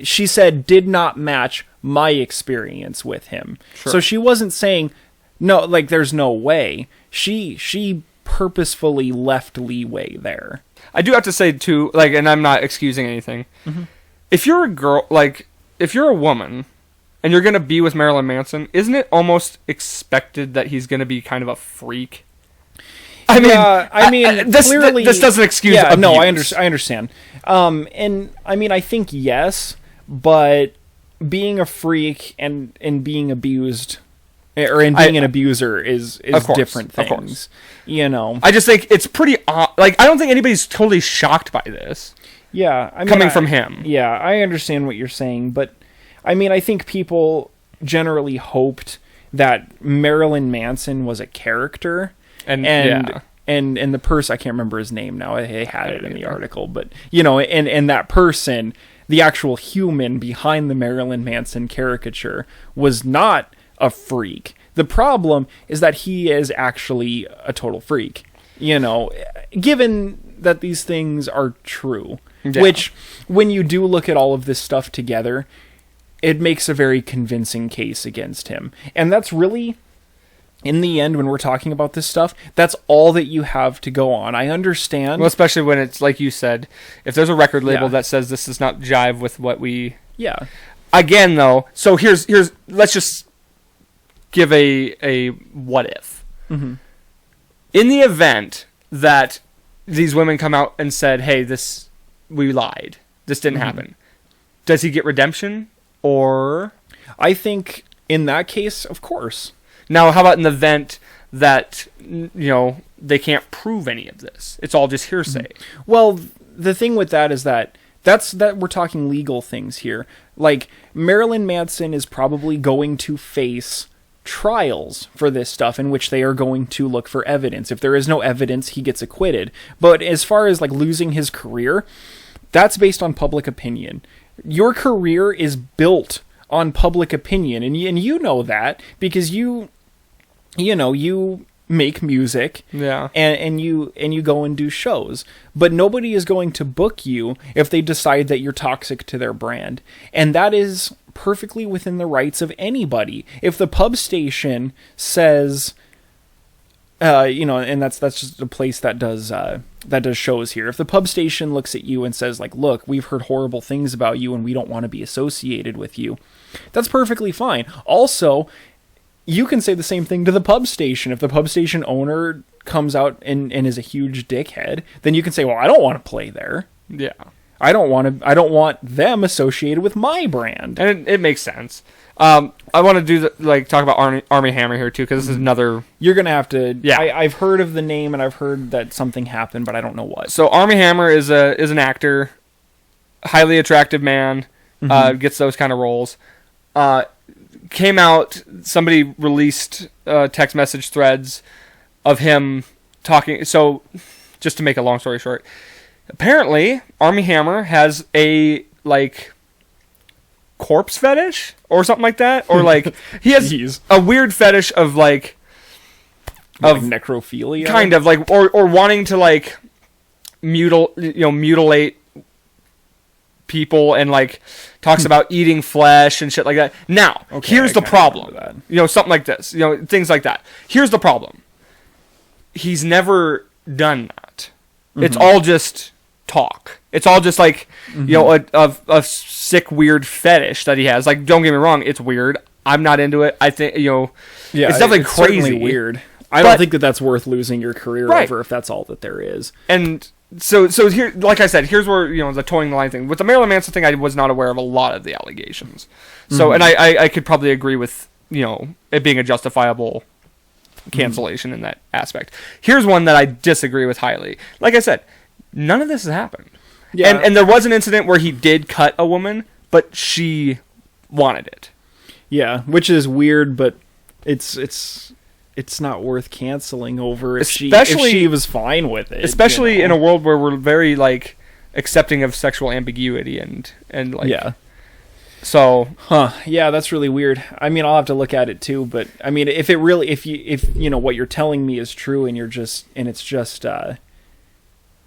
she said did not match my experience with him. Sure. So she wasn't saying no, like there's no way. She purposefully left leeway there. I do have to say too, like, and I'm not excusing anything. Mm-hmm. If you're a girl, like, if you're a woman and you're gonna be with Marilyn Manson, isn't it almost expected that he's gonna be kind of a freak? I mean, this clearly, this doesn't excuse. Yeah, no, I understand. And I mean, I think yes, but being a freak and being abused, or in being an abuser is different things. Of course. You know, I just think it's pretty like I don't think anybody's totally shocked by this. Yeah, I mean, coming from him. Yeah, I understand what you're saying, but I mean, I think people generally hoped that Marilyn Manson was a character, and the person, I can't remember his name now. I had it in the article, but you know, and that person, the actual human behind the Marilyn Manson caricature, was not a freak. The problem is that he is actually a total freak, you know, given that these things are true, which when you do look at all of this stuff together, it makes a very convincing case against him. And that's really, in the end, when we're talking about this stuff, that's all that you have to go on. I understand. Well, especially when it's like you said, if there's a record label that says this does not jive with what we... Yeah. Again, though, so here's let's just give a what if. Mm-hmm. In the event that these women come out and said, hey, we lied. This didn't happen. Does he get redemption? Or... I think in that case, of course. Now, how about in the event that, you know, they can't prove any of this? It's all just hearsay. Well, the thing with that is that we're talking legal things here. Like, Marilyn Manson is probably going to face trials for this stuff in which they are going to look for evidence. If there is no evidence, he gets acquitted. But as far as, like, losing his career, that's based on public opinion. Your career is built on public opinion, and you know that because you make music, and you go and do shows, but nobody is going to book you if they decide that you're toxic to their brand, and that is perfectly within the rights of anybody. If the pub station says, and that's just a place that does shows here. If the pub station looks at you and says, like, look, we've heard horrible things about you and we don't want to be associated with you, that's perfectly fine. Also, you can say the same thing to the pub station. If the pub station owner comes out and is a huge dickhead, then you can say, well, I don't want to play there. Yeah. I don't want them associated with my brand. And it makes sense. I want to talk about Army Hammer here too, because this is another... You're going to have to... Yeah. I've heard of the name and I've heard that something happened, but I don't know what. So Army Hammer is an actor, highly attractive man, gets those kind of roles. Came out, somebody released text message threads of him talking. So just to make a long story short, apparently Army Hammer has a, like, corpse fetish or something like that, or like he has a weird fetish of like necrophilia, kind of like, or wanting to like mutilate people, and like talks about eating flesh and shit like that. Now, here's the problem. Something like this, things like that. Here's the problem. He's never done that. Mm-hmm. It's all just talk. It's all just like, a sick, weird fetish that he has. Like, don't get me wrong, it's weird. I'm not into it. I think, it's definitely crazy. Weird. I don't think that that's worth losing your career over if that's all that there is. And so here, like I said, here's where, the towing the line thing. With the Marilyn Manson thing, I was not aware of a lot of the allegations. So, and I could probably agree with, it being a justifiable cancellation in that aspect. Here's one that I disagree with highly. Like I said, none of this has happened. Yeah. And there was an incident where he did cut a woman, but she wanted it. Yeah, which is weird, but it's not worth canceling over if she was fine with it. Especially in a world where we're very like accepting of sexual ambiguity and like yeah. So, yeah, that's really weird. I mean, I'll have to look at it too, but I mean, if you know what you're telling me is true and it's just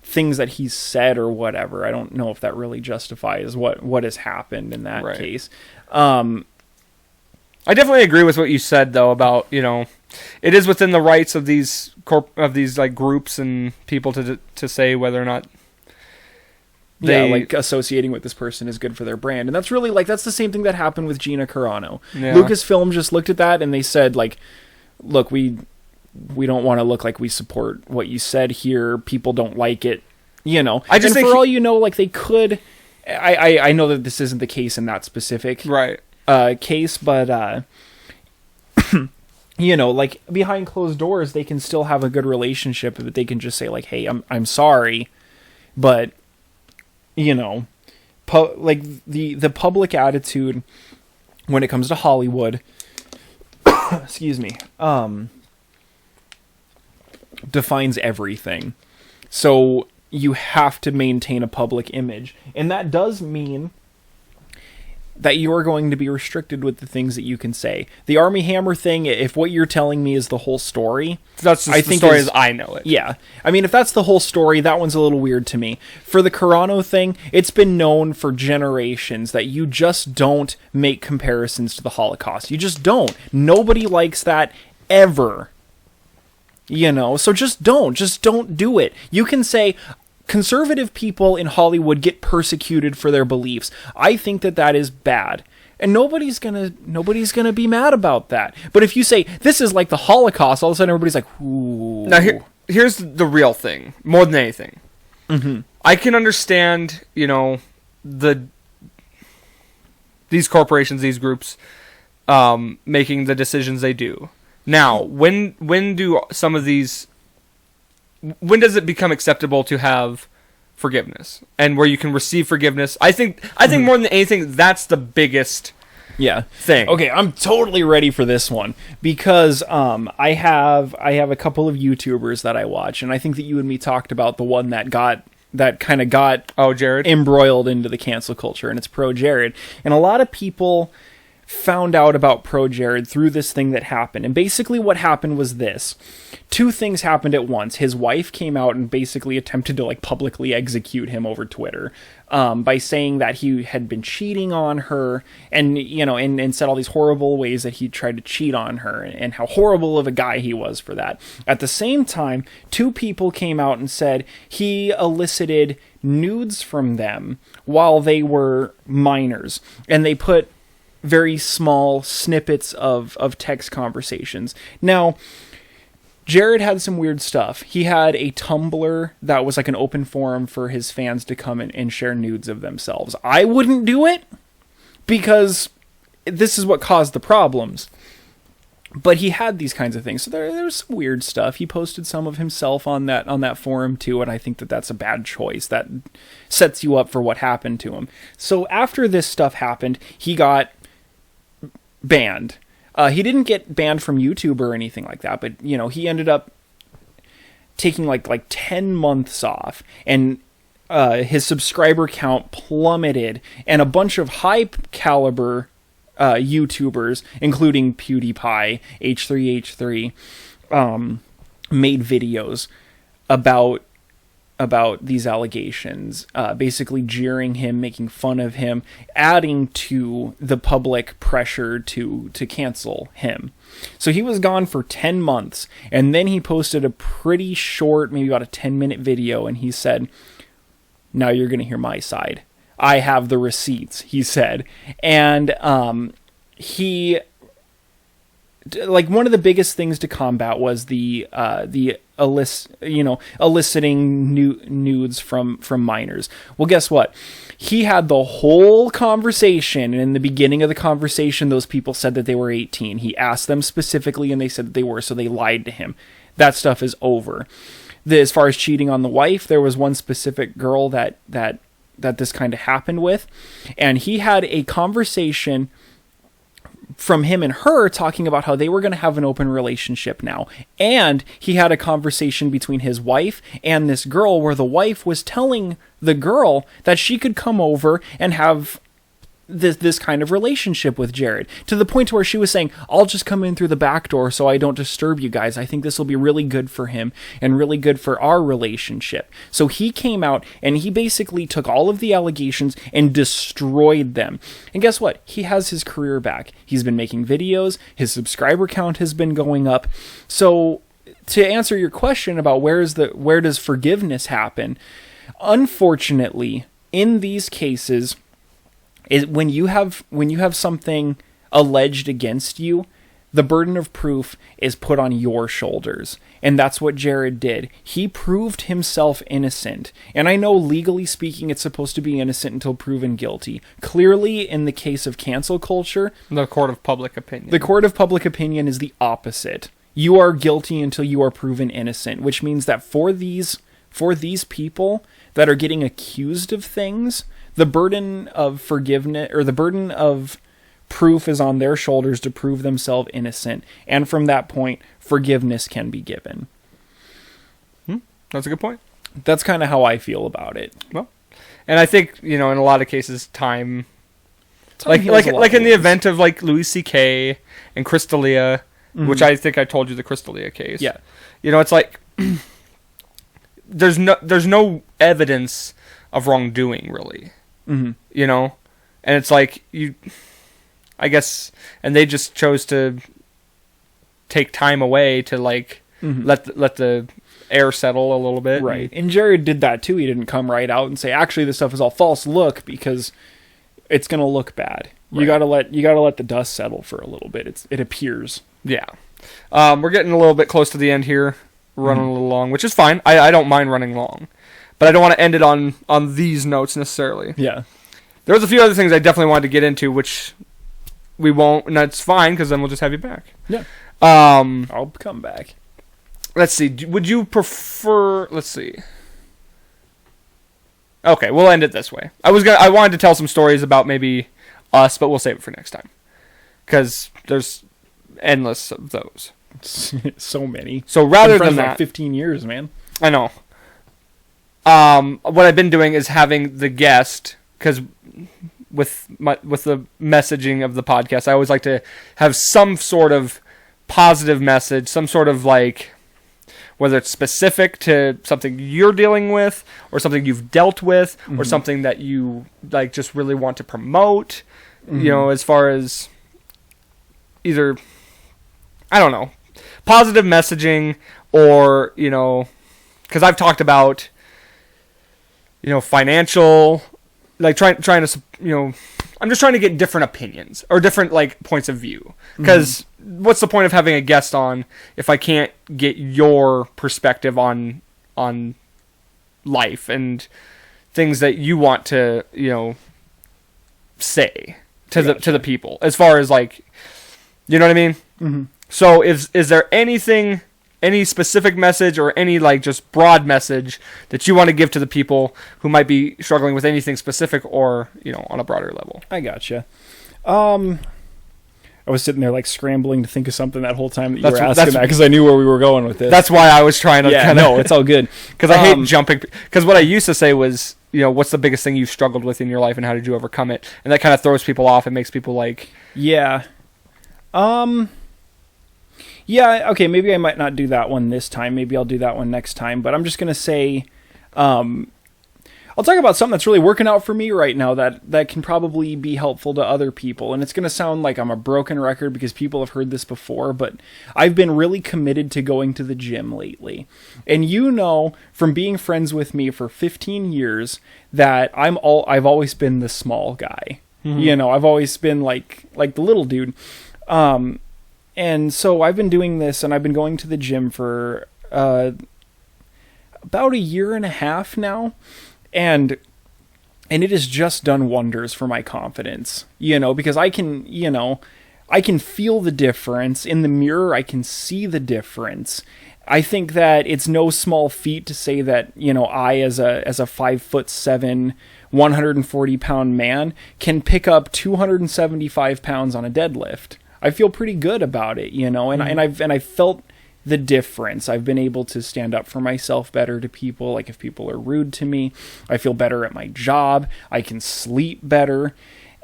things that he's said or whatever, I don't know if that really justifies what has happened in that case. I definitely agree with what you said though about, you know, it is within the rights of these like groups and people to say whether or not like associating with this person is good for their brand. And that's really like, that's the same thing that happened with Gina Carano. Yeah. Lucasfilm just looked at that and they said like, look, we don't want to look like we support what you said here. People don't like it, you know. I just think for all you know, like they could, I know that this isn't the case in that specific case, but you know, like behind closed doors, they can still have a good relationship, but they can just say like, hey, I'm sorry, but you know, like the public attitude when it comes to Hollywood, excuse me, defines everything. So you have to maintain a public image, and that does mean that you are going to be restricted with the things that you can say. The Army Hammer thing, if what you're telling me is the whole story... That's just the story as I know it. Yeah. I mean, if that's the whole story, that one's a little weird to me. For the Carano thing, it's been known for generations that you just don't make comparisons to the Holocaust. You just don't. Nobody likes that ever. You know? So just don't do it. You can say... Conservative people in Hollywood get persecuted for their beliefs. I think that is bad. And nobody's gonna be mad about that. But if you say, this is like the Holocaust, all of a sudden everybody's like, ooh. Now here's the real thing, more than anything. Mm-hmm. I can understand, you know, these corporations, these groups, making the decisions they do. Now, when do some of these... When does it become acceptable to have forgiveness and where you can receive forgiveness? I think more than anything, that's the biggest thing. Okay, I'm totally ready for this one because I have a couple of YouTubers that I watch, and I think that you and me talked about the one that kind of got Jared embroiled into the cancel culture, and it's Pro Jared. And a lot of people found out about Pro Jared through this thing that happened. And basically what happened was this. Two things happened at once. His wife came out and basically attempted to like publicly execute him over Twitter by saying that he had been cheating on her and, you know, and said all these horrible ways that he tried to cheat on her and how horrible of a guy he was for that. At the same time, two people came out and said he elicited nudes from them while they were minors. And they put very small snippets of text conversations. Now, Jared had some weird stuff. He had a Tumblr that was like an open forum for his fans to come and share nudes of themselves. I wouldn't do it because this is what caused the problems. But he had these kinds of things. So there's some weird stuff. He posted some of himself on that forum too, and I think that that's a bad choice. That sets you up for what happened to him. So after this stuff happened, he got banned. He didn't get banned from YouTube or anything like that, but you know, he ended up taking like 10 months off, and his subscriber count plummeted, and a bunch of high caliber YouTubers, including PewDiePie, H3H3, made videos about these allegations, basically jeering him, making fun of him, adding to the public pressure to cancel him. So he was gone for 10 months, and then he posted a pretty short, maybe about a 10-minute video, and he said, now you're going to hear my side. I have the receipts, he said. And he... like one of the biggest things to combat was the eliciting nudes from minors. Well, guess what? He had the whole conversation, and in the beginning of the conversation, those people said that they were 18. He asked them specifically, and they said that they were, so they lied to him. That stuff is over. As far as cheating on the wife, there was one specific girl that this kind of happened with, and he had a conversation from him and her talking about how they were going to have an open relationship now. And he had a conversation between his wife and this girl where the wife was telling the girl that she could come over and have this kind of relationship with Jared, to the point where she was saying, I'll just come in through the back door so I don't disturb you guys. I think this will be really good for him and really good for our relationship. So he came out and he basically took all of the allegations and destroyed them. And guess what? He has his career back. He's been making videos. His subscriber count has been going up. So to answer your question about where does forgiveness happen? Unfortunately, in these cases, is when you have something alleged against you, the burden of proof is put on your shoulders. And that's what Jared did. He proved himself innocent. And I know legally speaking it's supposed to be innocent until proven guilty. Clearly, in the case of cancel culture, the court of public opinion. The court of public opinion is the opposite. You are guilty until you are proven innocent, which means that for these people that are getting accused of things, the burden of forgiveness, or the burden of proof, is on their shoulders to prove themselves innocent. And from that point, forgiveness can be given. That's a good point. That's kind of how I feel about it. Well, and I think, in a lot of cases, time like heals a lot in of the ways. event of like Louis C.K. and Chris D'Elia, which I think I told you the Chris D'Elia case. Yeah. It's like there's no evidence of wrongdoing, really. And it's like I guess, and they just chose to take time away to like let the air settle a little bit. Right. And Jared did that too. He didn't come right out and say, actually, this stuff is all false. Look, because it's going to look bad. Right. You gotta let the dust settle for a little bit. It appears. Yeah. We're getting a little bit close to the end here. We're running a little long, which is fine. I don't mind running long. But I don't want to end it on these notes necessarily. Yeah. There was a few other things I definitely wanted to get into, which we won't, and that's fine, because then we'll just have you back. Yeah. I'll come back. Let's see. Would you prefer... Let's see. Okay, we'll end it this way. I wanted to tell some stories about maybe us, but we'll save it for next time. Because there's endless of those. So many. So rather than like that... 15 years, man. I know. What I've been doing is having the guest, because with the messaging of the podcast, I always like to have some sort of positive message, some sort of like, whether it's specific to something you're dealing with, or something you've dealt with, or something that you like just really want to promote, as far as either, I don't know, positive messaging, or, because I've talked about, financial, like trying to, I'm just trying to get different opinions or different like points of view. Because what's the point of having a guest on if I can't get your perspective on life and things that you want to, say to the people, as far as like, you know what I mean? So is there any specific message or any like just broad message that you want to give to the people who might be struggling with anything specific or, on a broader level? I gotcha. I was sitting there like scrambling to think of something that whole time that you were asking that, because I knew where we were going with this. That's why I was trying to no, it's all good. Because I hate jumping. Because what I used to say was, what's the biggest thing you've struggled with in your life and how did you overcome it? And that kind of throws people off and makes people like... Yeah. Yeah, okay, maybe I might not do that one this time. Maybe I'll do that one next time. But I'm just going to say, I'll talk about something that's really working out for me right now that can probably be helpful to other people. And it's going to sound like I'm a broken record because people have heard this before, but I've been really committed to going to the gym lately. And from being friends with me for 15 years, that I've always been the small guy. I've always been like the little dude. And so I've been doing this, and I've been going to the gym for about a year and a half now, and it has just done wonders for my confidence, because I can feel the difference in the mirror. I can see the difference. I think that it's no small feat to say that, I as a 5'7", 140-pound man can pick up 275 pounds on a deadlift. I feel pretty good about it, you know, and I've felt the difference. I've been able to stand up for myself better to people. Like if people are rude to me, I feel better at my job. I can sleep better.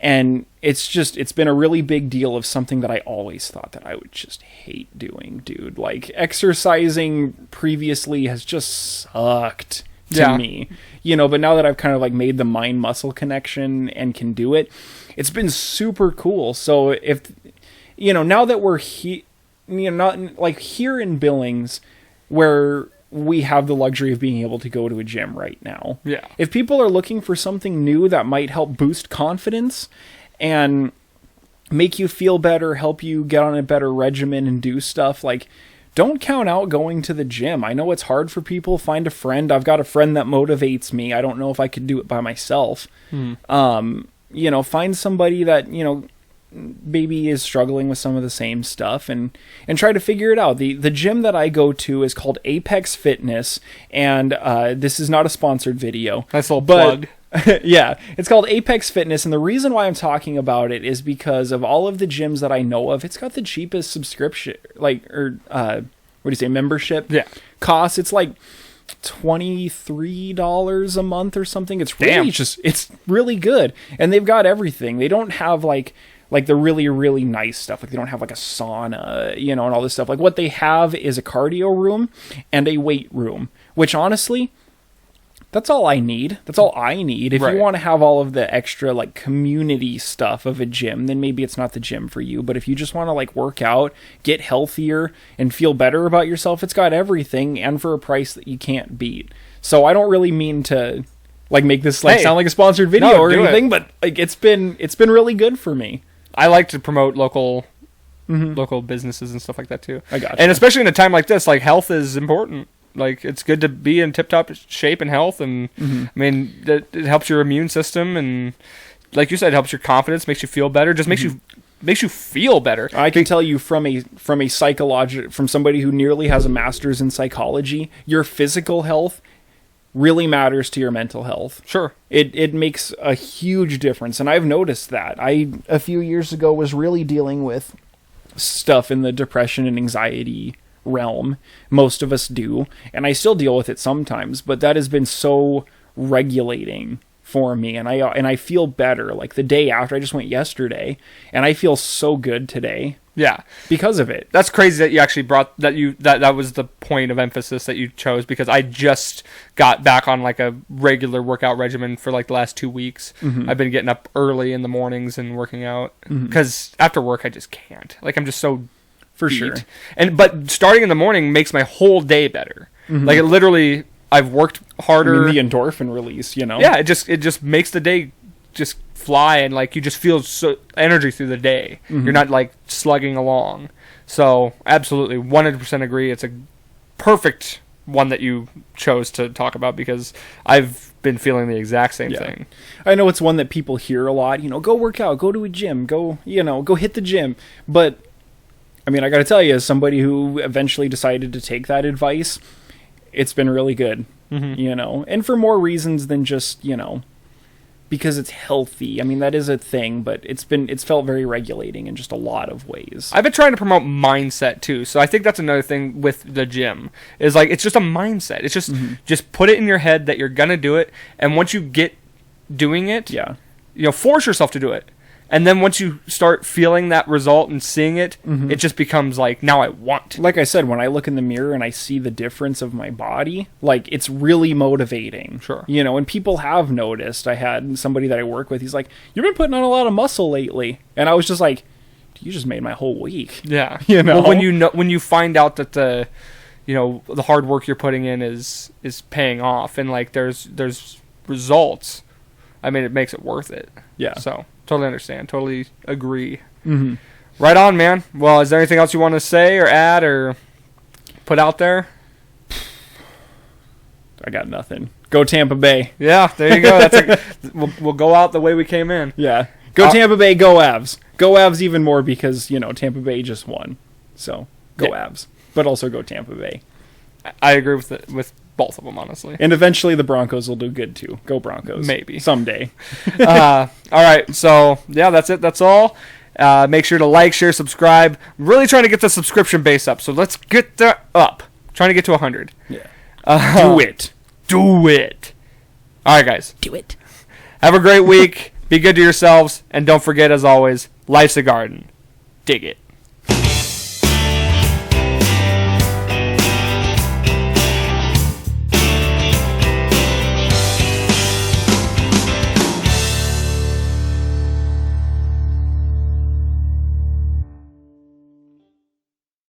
And it's been a really big deal of something that I always thought that I would just hate doing, dude. Like exercising previously has just sucked to me, you know, but now that I've kind of like made the mind muscle connection and can do it, it's been super cool. So if, you know, now that we're here, you know, not like here in Billings where we have the luxury of being able to go to a gym right now. Yeah. If people are looking for something new that might help boost confidence and make you feel better, help you get on a better regimen and do stuff, like don't count out going to the gym. I know it's hard for people. Find a friend. I've got a friend that motivates me. I don't know if I could do it by myself. You know, find somebody that, you know, maybe is struggling with some of the same stuff and try to figure it out. The gym that I go to is called Apex Fitness, and this is not a sponsored video. Nice little plug. Yeah, it's called Apex Fitness, and the reason why I'm talking about it is because of all of the gyms that I know of, it's got the cheapest subscription, like, or what do you say, membership costs. It's like $23 a month or something. It's really it's really good, and they've got everything. They don't have like the really, really nice stuff. Like they don't have like a sauna, you know, and all this stuff. Like what they have is a cardio room and a weight room, which honestly, that's all I need. That's all I need. If you want to have all of the extra like community stuff of a gym, then maybe it's not the gym for you. But if you just want to like work out, get healthier, and feel better about yourself, it's got everything and for a price that you can't beat. So I don't really mean to like make this like sound like a sponsored video or anything, but like it's been really good for me. I like to promote local businesses and stuff like that too. I got you. And especially in a time like this, like health is important. Like it's good to be in tip-top shape and health, and I mean it helps your immune system, and like you said, it helps your confidence, makes you feel better, just makes you feel better. I can tell you from somebody who nearly has a master's in psychology, your physical health really matters to your mental health. Sure. It makes a huge difference, and I've noticed that. A few years ago was really dealing with stuff in the depression and anxiety realm. Most of us do, and I still deal with it sometimes, but that has been so regulating for me, and I feel better. Like the day after, I just went yesterday, and I feel so good today. Yeah, because of it. That's crazy that you actually brought that was the point of emphasis that you chose, because I just got back on like a regular workout regimen for like the last 2 weeks. I've been getting up early in the mornings and working out because after work I just can't. Like I'm just so for sure. But starting in the morning makes my whole day better. Like it literally, I've worked harder. I mean, the endorphin release, you know. Yeah, it just makes the day just fly, and like you just feel so energy through the day. You're not like slugging along. So absolutely 100% agree. It's a perfect one that you chose to talk about, because I've been feeling the exact same thing. I know it's one that people hear a lot, you know, go work out, go to a gym, go hit the gym. But I mean, I got to tell you, as somebody who eventually decided to take that advice, it's been really good, you know, and for more reasons than just, you know, because it's healthy. I mean, that is a thing, but it's felt very regulating in just a lot of ways. I've been trying to promote mindset too. So I think that's another thing with the gym, is like, it's just a mindset. It's just put it in your head that you're going to do it. And once you get doing it, you know, force yourself to do it. And then once you start feeling that result and seeing it, it just becomes like, now I want. Like I said, when I look in the mirror and I see the difference of my body, like it's really motivating. Sure. You know, and people have noticed. I had somebody that I work with, he's like, you've been putting on a lot of muscle lately. And I was just like, you just made my whole week. Yeah. You know, well, when you find out that the hard work you're putting in is paying off, and like there's results, I mean, it makes it worth it. Yeah. So totally understand. Totally agree. Right on, man. Well, is there anything else you want to say or add or put out there? I got nothing. Go Tampa Bay. Yeah, there you go. We'll go out the way we came in. Yeah. Go Tampa Bay, go Avs. Go Avs even more because, you know, Tampa Bay just won. So, go Avs. But also go Tampa Bay. I agree with both of them, honestly. And eventually the Broncos will do good too. Go Broncos. Maybe. Someday. All right. So, yeah, that's it. That's all. Make sure to like, share, subscribe. I'm really trying to get the subscription base up, so let's get that up. Trying to get to 100. Yeah. Do it. Do it. All right, guys. Do it. Have a great week. Be good to yourselves. And don't forget, as always, life's a garden. Dig it.